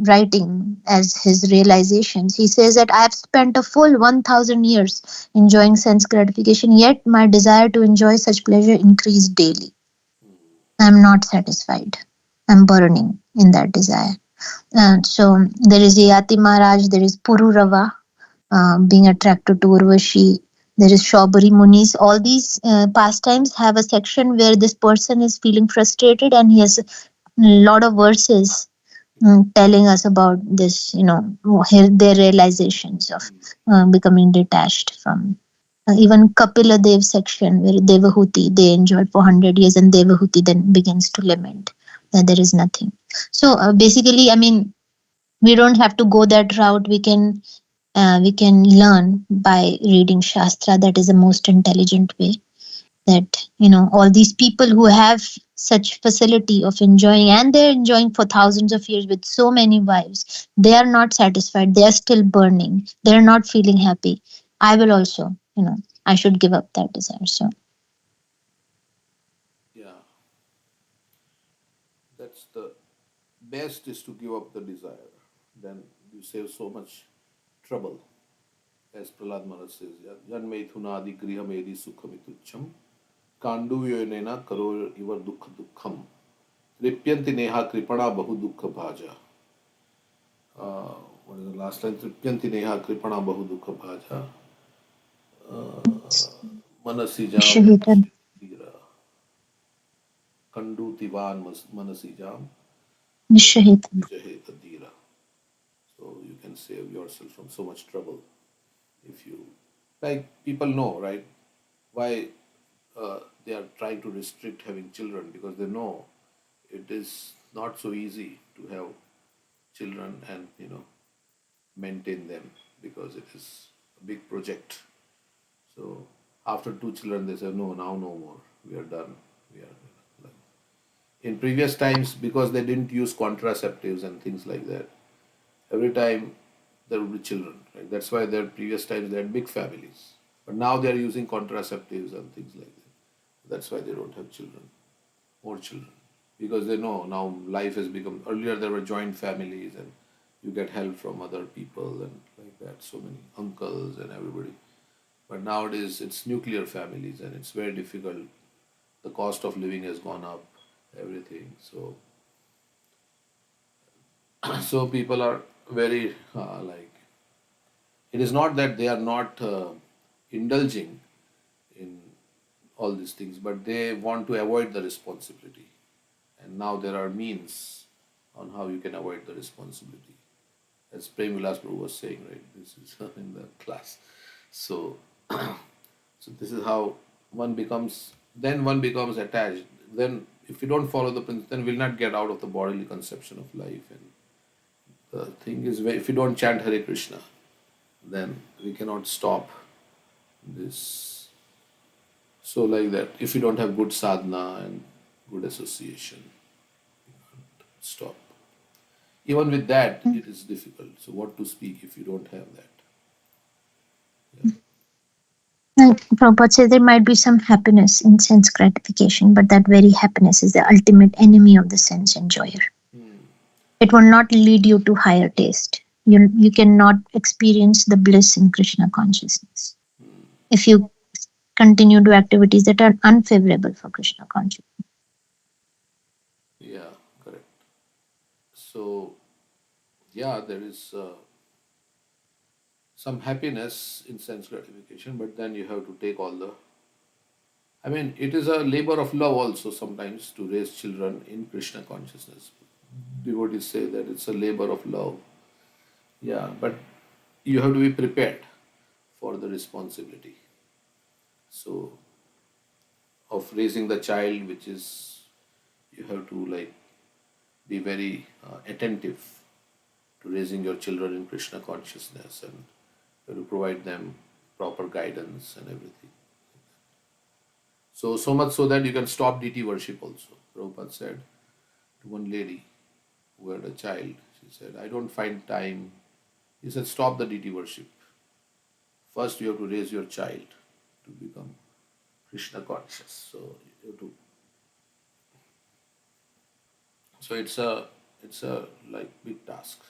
writing as his realizations. He says that I have spent a full 1000 years enjoying sense gratification, yet my desire to enjoy such pleasure increased daily. I am not satisfied. I am burning in that desire. So there is Yati Maharaj, there is Pururava, being attracted to Urvashi. There is Shaubari Munis. All these pastimes have a section where this person is feeling frustrated, and he has a lot of verses telling us about this, their realizations of becoming detached from. Even Kapila Dev section where Devahuti, they enjoyed for 100 years, and Devahuti then begins to lament that there is nothing. So basically, I mean, we don't have to go that route. We can learn by reading Shastra. That is the most intelligent way. That all these people who have such facility of enjoying, and they're enjoying for thousands of years with so many wives, they are not satisfied. They are still burning. They're not feeling happy. I will also, I should give up that desire. So Yeah, that's the best is to give up the desire. Then you save so much trouble. As Prahlad Maharaj says, Janme thunadi grihamedi sukhamitucham kanduvyonena karo ivar dukha dukham tripyanti neha kripana bahu dukha bhaja. What is the last line? Tripyanti neha kripana bahu dukha bhaja. Manasi jam Vishahita, dhira. Kandu tivan manasi jam Vishahita. vijaheta dhira. So you can save yourself from so much trouble if you, like, people know, right, why they are trying to restrict having children, because they know it is not so easy to have children and maintain them, because it is a big project. So after two children, they say no, now no more. We are done. We are like, in previous times, because they didn't use contraceptives and things like that. Every time there would be children. Right? That's why their previous times they had big families. But now they are using contraceptives and things like that. That's why they don't have children, more children, because they know now life has become. Earlier there were joint families and you get help from other people and like that. So many uncles and everybody. But nowadays it's nuclear families and it's very difficult. The cost of living has gone up, everything. So so people are very like, it is not that they are not indulging in all these things, but they want to avoid the responsibility. And now there are means on how you can avoid the responsibility. As Prem Vilas Prabhu was saying, right? This is in the class. So, so this is how one becomes attached. Then, if you don't follow the principle, then we'll not get out of the bodily conception of life. And the thing is, if you don't chant Hare Krishna, then we cannot stop this. So, like that, if you don't have good sadhana and good association, stop. Even with that, it is difficult. So, what to speak if you don't have that? Yeah. Like Prabhupada says, there might be some happiness in sense gratification, but that very happiness is the ultimate enemy of the sense enjoyer. It will not lead you to higher taste. You cannot experience the bliss in Krishna consciousness if you continue to activities that are unfavorable for Krishna consciousness. Yeah, correct. So, yeah, there is some happiness in sense gratification, but then you have to take all the. I mean, it is a labor of love also sometimes to raise children in Krishna consciousness. Devotees say that it's a labor of love. Yeah, but you have to be prepared for the responsibility. So, of raising the child, which is, you have to like be very attentive to raising your children in Krishna consciousness, and you have to provide them proper guidance and everything. So, so much so that you can stop deity worship also. Prabhupada said to one lady who had a child, she said, I don't find time. He said, stop the deity worship. First, you have to raise your child to become Krishna conscious. You have to, so it's a like big task.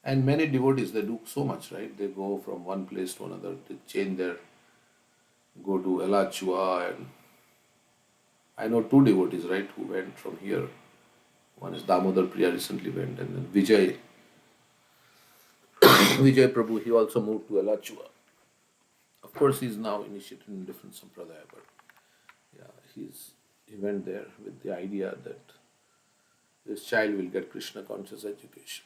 And many devotees, they do so much, right? They go from one place to another. They change their, go to Elachua, and I know two devotees, right, who went from here. One is Damodar Priya recently went, and then Vijay Prabhu, he also moved to Elachua. Of course, he's now initiated in different sampradaya, but yeah, he went there with the idea that this child will get Krishna conscious education.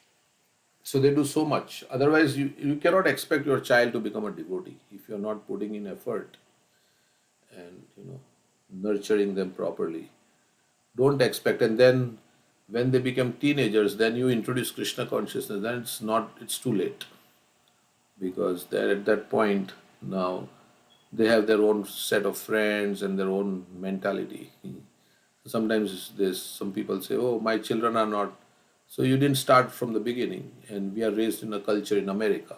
So they do so much. Otherwise, you cannot expect your child to become a devotee if you're not putting in effort and nurturing them properly. Don't expect. And then when they become teenagers, then you introduce Krishna consciousness. Then it's too late, because they're at that point now. They have their own set of friends and their own mentality. Sometimes there's some people say, "Oh, my children are not." So you didn't start from the beginning, and we are raised in a culture in America,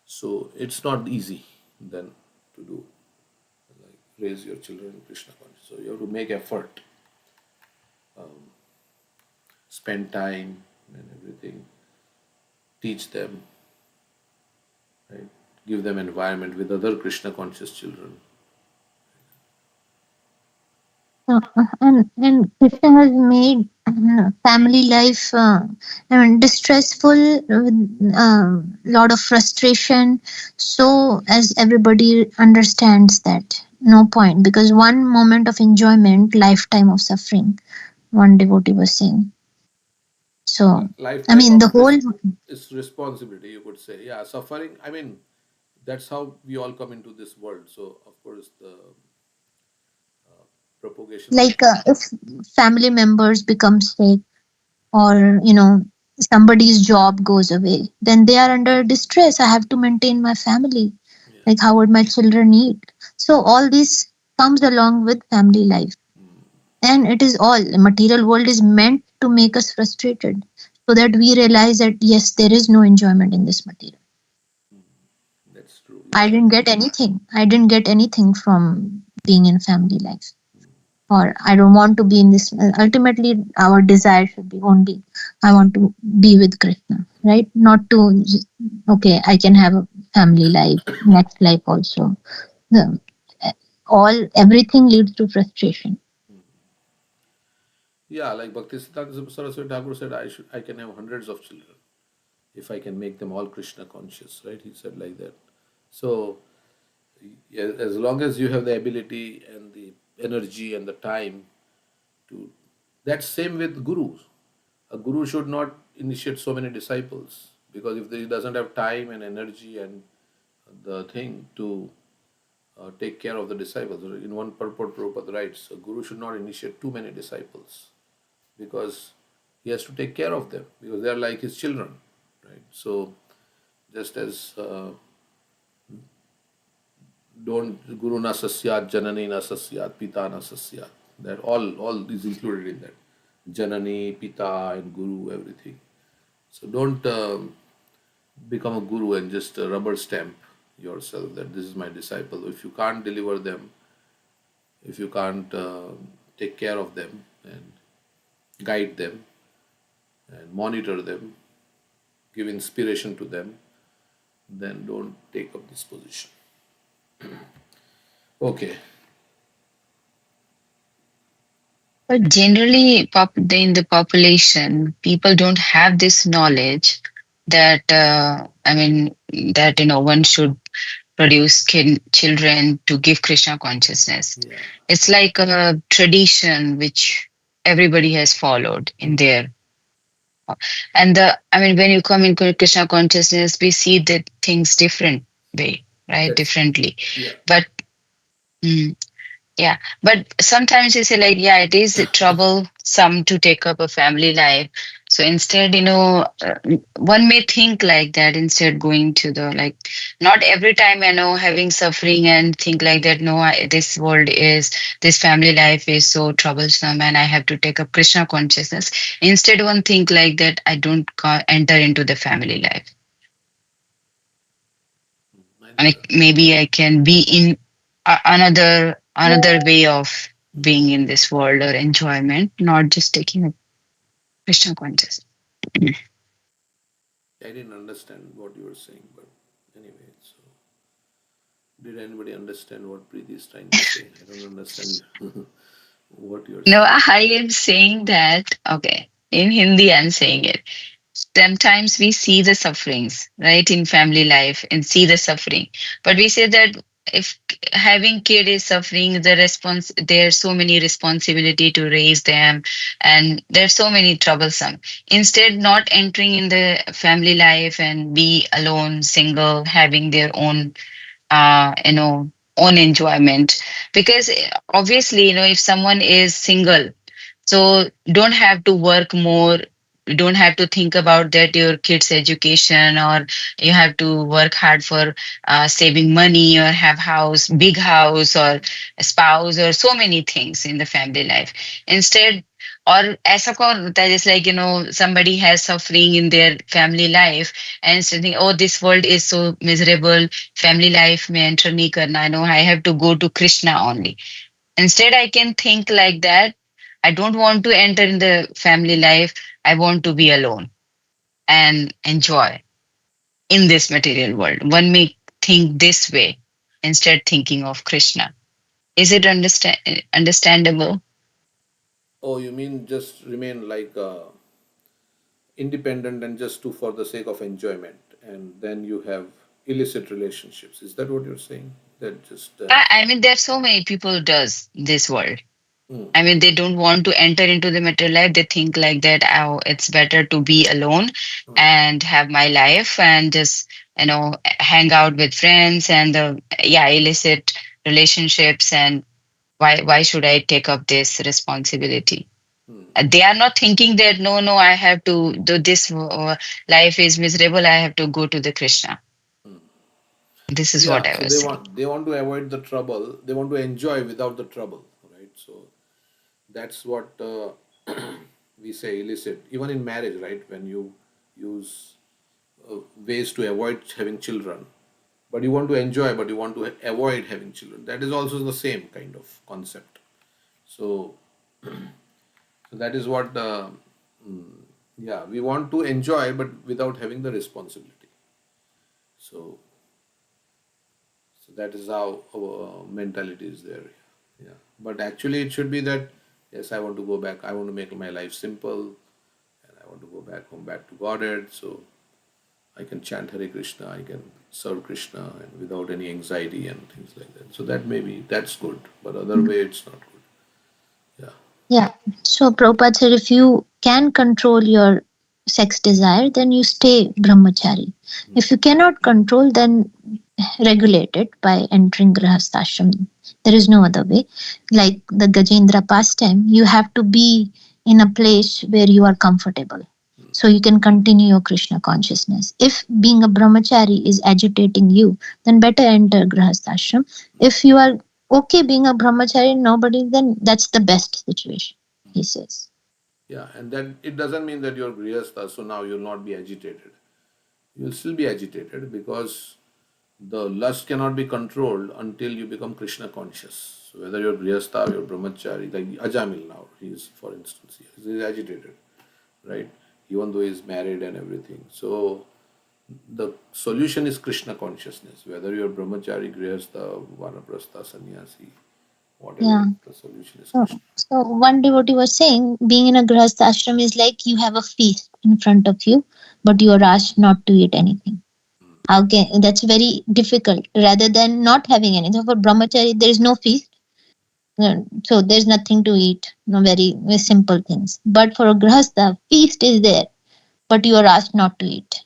so it's not easy then to do, like, raise your children in Krishna consciousness. So you have to make effort, spend time and everything, teach them, right? Give them environment with other Krishna conscious children. And Krishna has made family life, distressful with lot of frustration. So as everybody understands that, no point, because one moment of enjoyment, lifetime of suffering. One devotee was saying. So I Lifetime mean, of the whole is responsibility, you could say. Yeah, suffering. I mean, that's how we all come into this world. So of course the propagation of like if family members become sick, or somebody's job goes away, then they are under distress. I have to maintain my family. yeah. Like, how would my children eat? So all this comes along with family life, and it is all, the material world is meant to make us frustrated, so that we realize that yes, there is no enjoyment in this material. That's true. I Yeah. didn't get anything. I didn't get anything from being in family life, or I don't want to be in this. Ultimately, our desire should be only, I want to be with Krishna, right? Not to just, okay, I can have a family life, next life also. The, everything leads to frustration. Yeah, like Bhaktisiddhanta Saraswati Thakur said, I can have hundreds of children if I can make them all Krishna conscious, right? He said like that. So yeah, as long as you have the ability and the energy and the time to, that's same with gurus. A guru should not initiate so many disciples, because if he doesn't have time and energy and the thing to take care of the disciples, in one purport Prabhupada writes, a guru should not initiate too many disciples, because he has to take care of them, because they are like his children, right? So just as don't guru na sasyat, janani na sasyat, pita na sasyat, that all is included in that, janani, pita, and guru, everything. So don't become a guru and just rubber stamp yourself that this is my disciple. If you can't deliver them, if you can't take care of them and guide them and monitor them, give inspiration to them, then don't take up this position. Okay. But generally, in the population, people don't have this knowledge that, that, one should produce children to give Krishna consciousness. Yeah. It's like a tradition which everybody has followed in their. And when you come into Krishna consciousness, we see the things different way, right? That's Differently. yeah. But mm, yeah, but sometimes you say like, yeah, it is troublesome to take up a family life. So instead, one may think like that, instead going to the, like, not every time, having suffering and think like that, no, this family life is so troublesome and I have to take up Krishna consciousness. Instead, one think like that, I don't enter into the family life. I Like, think maybe I can be in another another way of being in this world or enjoyment, not just taking a Krishna conscious. I didn't understand what you were saying, but anyway, so did anybody understand what Preeti is trying to say? I don't understand what you're No, saying. I am saying that, okay, in Hindi, I'm saying it. Sometimes we see the sufferings, right, in family life and see the suffering. But we say that if having kid is suffering, there's so many responsibility to raise them and there's so many troublesome. Instead, not entering in the family life and be alone, single, having their own own enjoyment, because obviously if someone is single, so don't have to work more, you don't have to think about that your kids education, or you have to work hard for saving money or have house, big house, or a spouse, or so many things in the family life. Instead, or aisa kaun hota hai, just like somebody has suffering in their family life and saying, oh, this world is so miserable, family life mein enter nahi karna, I have to go to Krishna only. Instead, I can think like that. I don't want to enter in the family life. I want to be alone and enjoy in this material world. One may think this way instead thinking of Krishna. Is it understandable? Oh, you mean just remain like independent and just do for the sake of enjoyment, and then you have illicit relationships. Is that what you're saying? That just I mean, there's so many people does this world. mm, I mean, they don't want to enter into the material life. They think like that, oh, it's better to be alone mm, and have my life and just, hang out with friends and illicit relationships. And why should I take up this responsibility? mm, They are not thinking that, no, no, I have to do this, life is miserable. I have to go to the Krishna. mm. This is what Yeah. I So was saying. they want to avoid the trouble. They want to enjoy without the trouble, right? So that's what we say illicit. Even in marriage, right? When you use ways to avoid having children, but you want to enjoy, but you want to avoid having children. That is also the same kind of concept. So, so that is what, mm, yeah, we want to enjoy, but without having the responsibility. So, so that is how our mentality is there. Yeah, but actually, it should be that yes, I want to go back. I want to make my life simple, and I want to go back home, back to Godhead. So I can chant Hare Krishna, I can serve Krishna, and without any anxiety and things like that. So that maybe that's good, but other way it's not good. Yeah. Yeah. So Prabhupada said if you can control your sex desire, then you stay brahmachari. If you cannot control, then regulate it by entering grahasthashram. There is no other way. Like the Gajendra pastime, you have to be in a place where you are comfortable. So you can continue your Krishna consciousness. If being a brahmachari is agitating you, then better enter grahasthashram. If you are okay being a brahmachari, nobody, then that's the best situation, he says. Yeah, and then it doesn't mean that you're grihastha, so now you'll not be agitated. You'll still be agitated because the lust cannot be controlled until you become Krishna conscious. So whether you're grihastha, you're brahmachari, like Ajamil now, he's for instance, he's agitated, right? Even though he's married and everything. So the solution is Krishna consciousness. Whether you're brahmachari, grihastha, vanaprastha, sannyasi, whatever, Yeah. the solution is So, Krishna. so one devotee was saying being in a grahastha ashram is like you have a feast in front of you, but you are asked not to eat anything. How can that's very difficult rather than not having anything. So for brahmachari, there is no feast, so there's nothing to eat. No, very simple things. But for a grahastha, feast is there, but you are asked not to eat.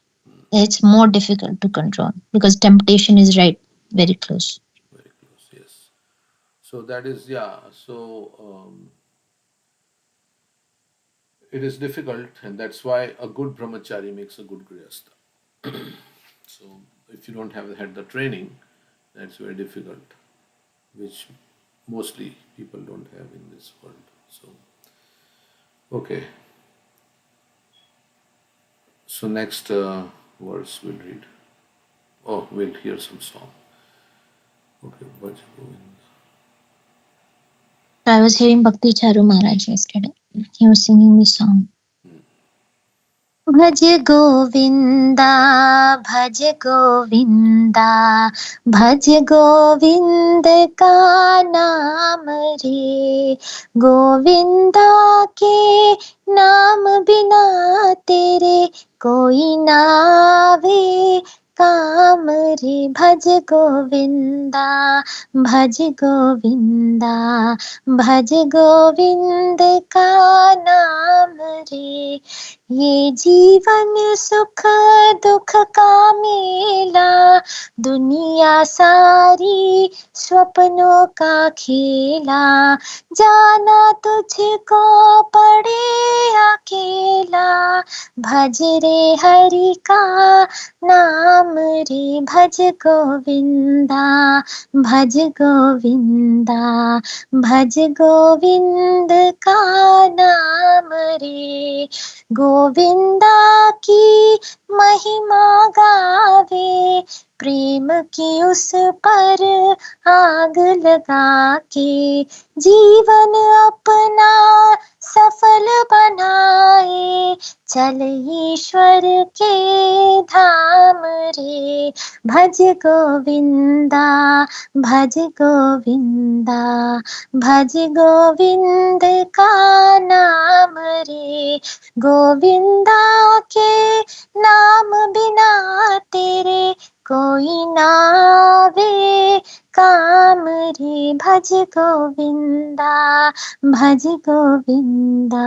It's more difficult to control because temptation is right very close. Very close, yes. So that is, yeah. So it is difficult, and that's why a good brahmachari makes a good grihastha. So if you don't have had the training, that's very difficult, which mostly people don't have in this world. So okay, so next verse we'll read. Oh, we'll hear some song. Okay, Bhaja Govinda. I was hearing Bhakti Charu Maharaj yesterday. He was singing this song. भज गोविंदा भज गोविंदा भज गोविंद का नाम रे गोविंदा के नाम बिना तेरे कोई नावे काम रे भज गोविंदा भज गोविंदा भज गोविंद का नाम रे ये जीवन सुख दुख का मेला दुनिया सारी स्वप्नों का खेला जाना तुझको पड़े अकेला भज रे हरि का नाम रे भज गोविंदा भज गोविंदा भज गोविंद का नाम रे गोविंदा की महिमा गावे प्रेम की उस पर आग लगा के जीवन अपना सफल बनाए चल ईश्वर के धाम रे भज गोविंदा भज गोविंदा भज गोविंद का नाम रे गोविंदा के नाम बिना तेरे कोई नावे काम रे भज गोविंदा भज गोविंदा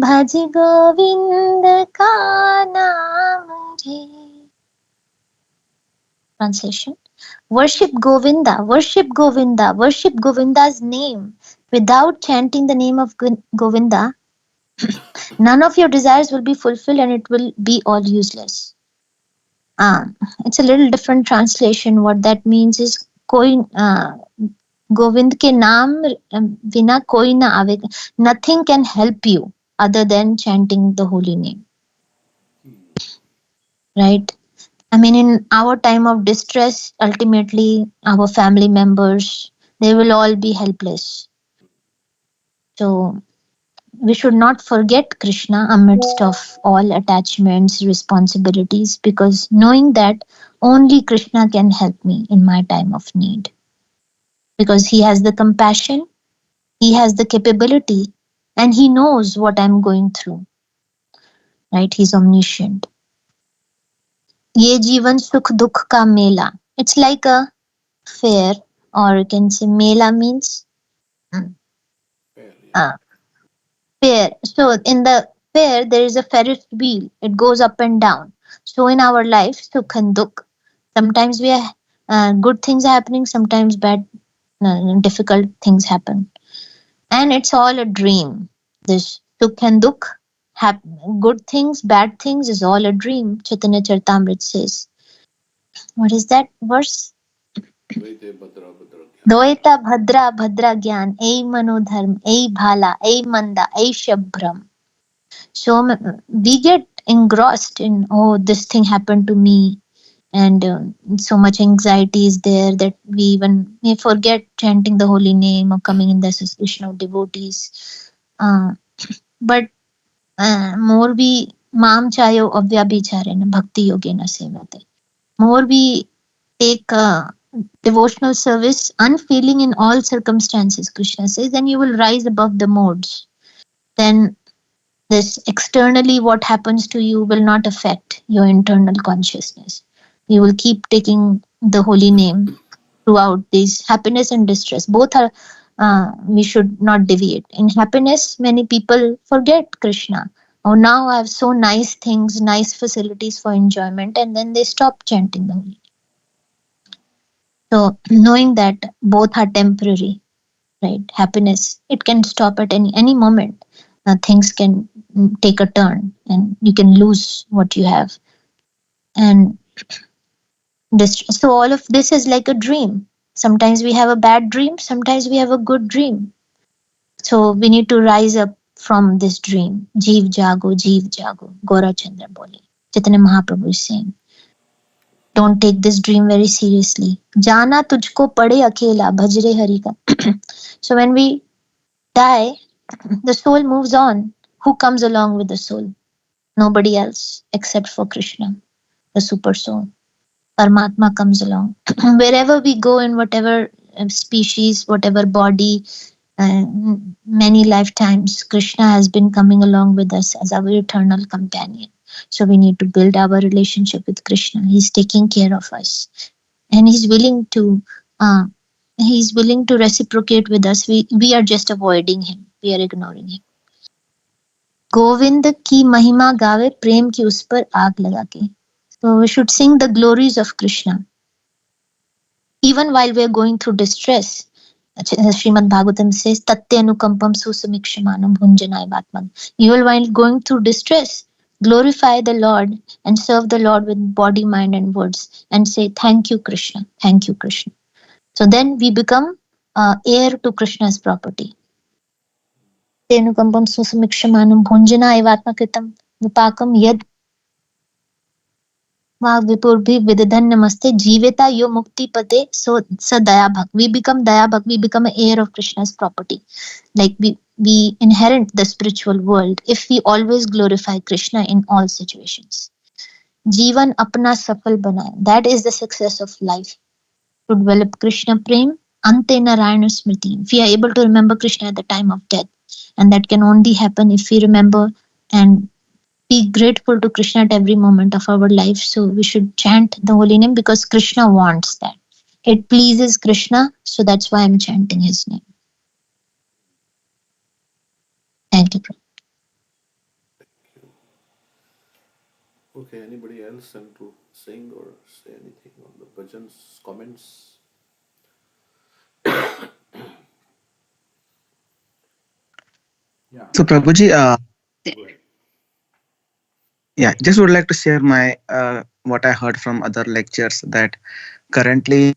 भज गोविंद का नाम रे. Translation: Worship Govinda, worship Govinda, worship Govinda's name. Without chanting the name of Govinda, none of your desires will be fulfilled and it will be all useless. It's a little different translation. What that means is Govind ke naam vina koi na avega. Nothing can help you other than chanting the holy name. Right? I mean, in our time of distress, ultimately our family members, they will all be helpless. So we should not forget Krishna amidst of all attachments, responsibilities, because knowing that only Krishna can help me in my time of need. Because he has the compassion, he has the capability, and he knows what I'm going through. Right? He's omniscient. Ye jivan sukh dukh ka mela. It's like a fair, or you can say mela means fair. So in the fair, there is a Ferris wheel. It goes up and down. So in our life, sukh and dukh, sometimes we are good things are happening, sometimes bad, difficult things happen. And it's all a dream. This sukh and dukh, good things, bad things is all a dream. Chaitanya Charitamrita says. What is that verse? Dvaita bhadra bhadra gyan, ei manodharm, ei bhala, ei manda, ei shabram. So we get engrossed in, oh, this thing happened to me, and so much anxiety is there that we even may forget chanting the holy name or coming in the association of devotees. But more we mam chayo avyabhicharena bhakti yogena sevate. More we take devotional service unfailing in all circumstances, Krishna says, then you will rise above the modes. Then this externally what happens to you will not affect your internal consciousness. You will keep taking the holy name throughout these happiness and distress. Both are, we should not deviate. In happiness, many people forget Krishna. Oh, now I have so nice things, nice facilities for enjoyment, and then they stop chanting the holy name. So knowing that both are temporary, right? Happiness, it can stop at any moment. Things can take a turn and you can lose what you have. And so all of this is like a dream. Sometimes we have a bad dream, sometimes we have a good dream. So we need to rise up from this dream. Jeev jago, Gora Chandra Bole. Chaitanya Mahaprabhu is saying. Don't take this dream very seriously. Jana tujhko pade akela, bhajre hari ka. So when we die, the soul moves on. Who comes along with the soul? Nobody else except for Krishna, the super soul. Paramatma comes along. Wherever we go, in whatever species, whatever body, uh, many lifetimes, Krishna has been coming along with us as our eternal companion. So we need to build our relationship with Krishna. He's taking care of us, and uh, he's willing to reciprocate with us. We are just avoiding him. We are ignoring him. Govind की महिमा गावे प्रेम की उस पर आग लगा के. So we should sing the glories of Krishna even while we are going through distress. Srimad Bhagavatam says, Tatte anukampam susamikshamanam bhunjanai vatman. Even while going through distress, glorify the Lord and serve the Lord with body, mind, and words, and say, Thank you, Krishna. Thank you, Krishna. So then we become heir to Krishna's property. Tenukampam susamikshamanam bhunjanai vatmakritam vipakam yad Vipurbhi Vidadan Namaste Jiveta Yo Mukti Pate so Sadaya Bhak. We become Daya Bhak, we become an heir of Krishna's property. Like we inherit the spiritual world if we always glorify Krishna in all situations. Jivan apna safal banaye. That is the success of life. To develop Krishna Prem, Ante Narayana Smriti. If we are able to remember Krishna at the time of death, and that can only happen if we remember and be grateful to Krishna at every moment of our life. So we should chant the holy name because Krishna wants that. It pleases Krishna, so that's why I'm chanting his name. Thank you, Prabhu. Okay, anybody else want to sing or say anything on the bhajans, comments? Yeah, So Prabhuji, go ahead. yeah, just would like to share my what I heard from other lectures that currently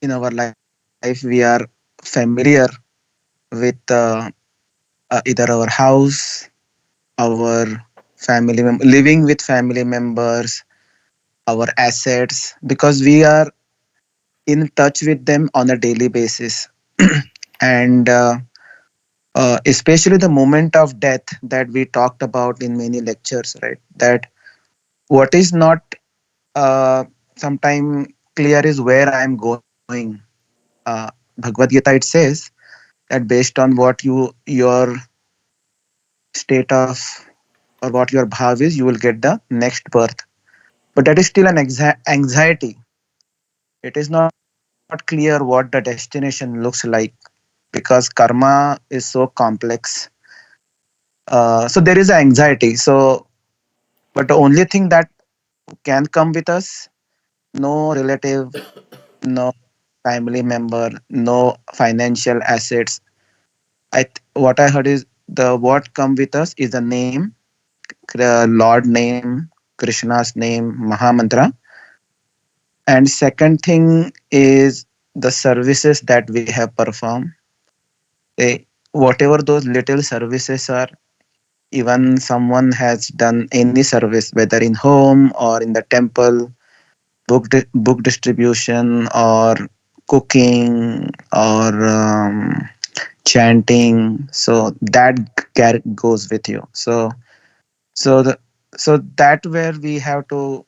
in our life we are familiar with either our house, our living with family members, our assets, because we are in touch with them on a daily basis, and especially the moment of death that we talked about in many lectures, right? That what is not sometime clear is where I am going. Uh, Bhagavad Gita it says that based on what your state of or what your bhav is, you will get the next birth. But that is still an anxiety. It is not clear what the destination looks like because karma is so complex. So there is an anxiety. So, but the only thing that can come with us, no relative, no family member, no financial assets. What I heard is the what come with us is the name, Lord name, Krishna's name, Mahamantra, and second thing is the services that we have performed. Whatever those little services are, even someone has done any service, whether in home or in the temple, book distribution or cooking or chanting, so that goes with you. So the so that where we have to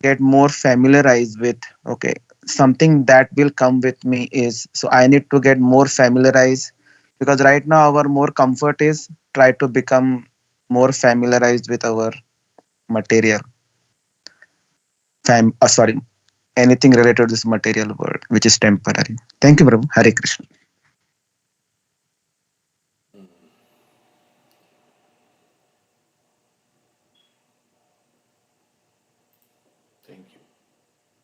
get more familiarized with, okay, something that will come with me is, so I need to get more familiarized, because right now our more comfort is try to become more familiarized with our material sorry, anything related to this material world which is temporary. Thank you, Prabhu. Hare Krishna. Thank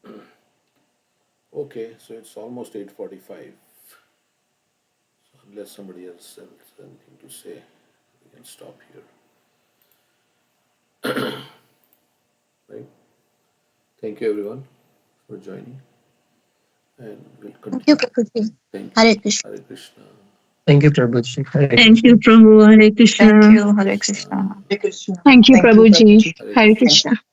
you. Okay, so it's almost 8:45. So unless somebody else has anything to say, we can stop here. Right? Thank you everyone for joining, and we'll Thank you, continue. Prabhuji. Thank you. Hare Krishna. Hare Krishna. Thank you, Prabhuji. Hare Thank Krishna. you, Prabhu. Hare Thank Krishna. you. Hare Hare Krishna. Krishna. Thank you, Prabhuji. Hare Hare Krishna. Krishna.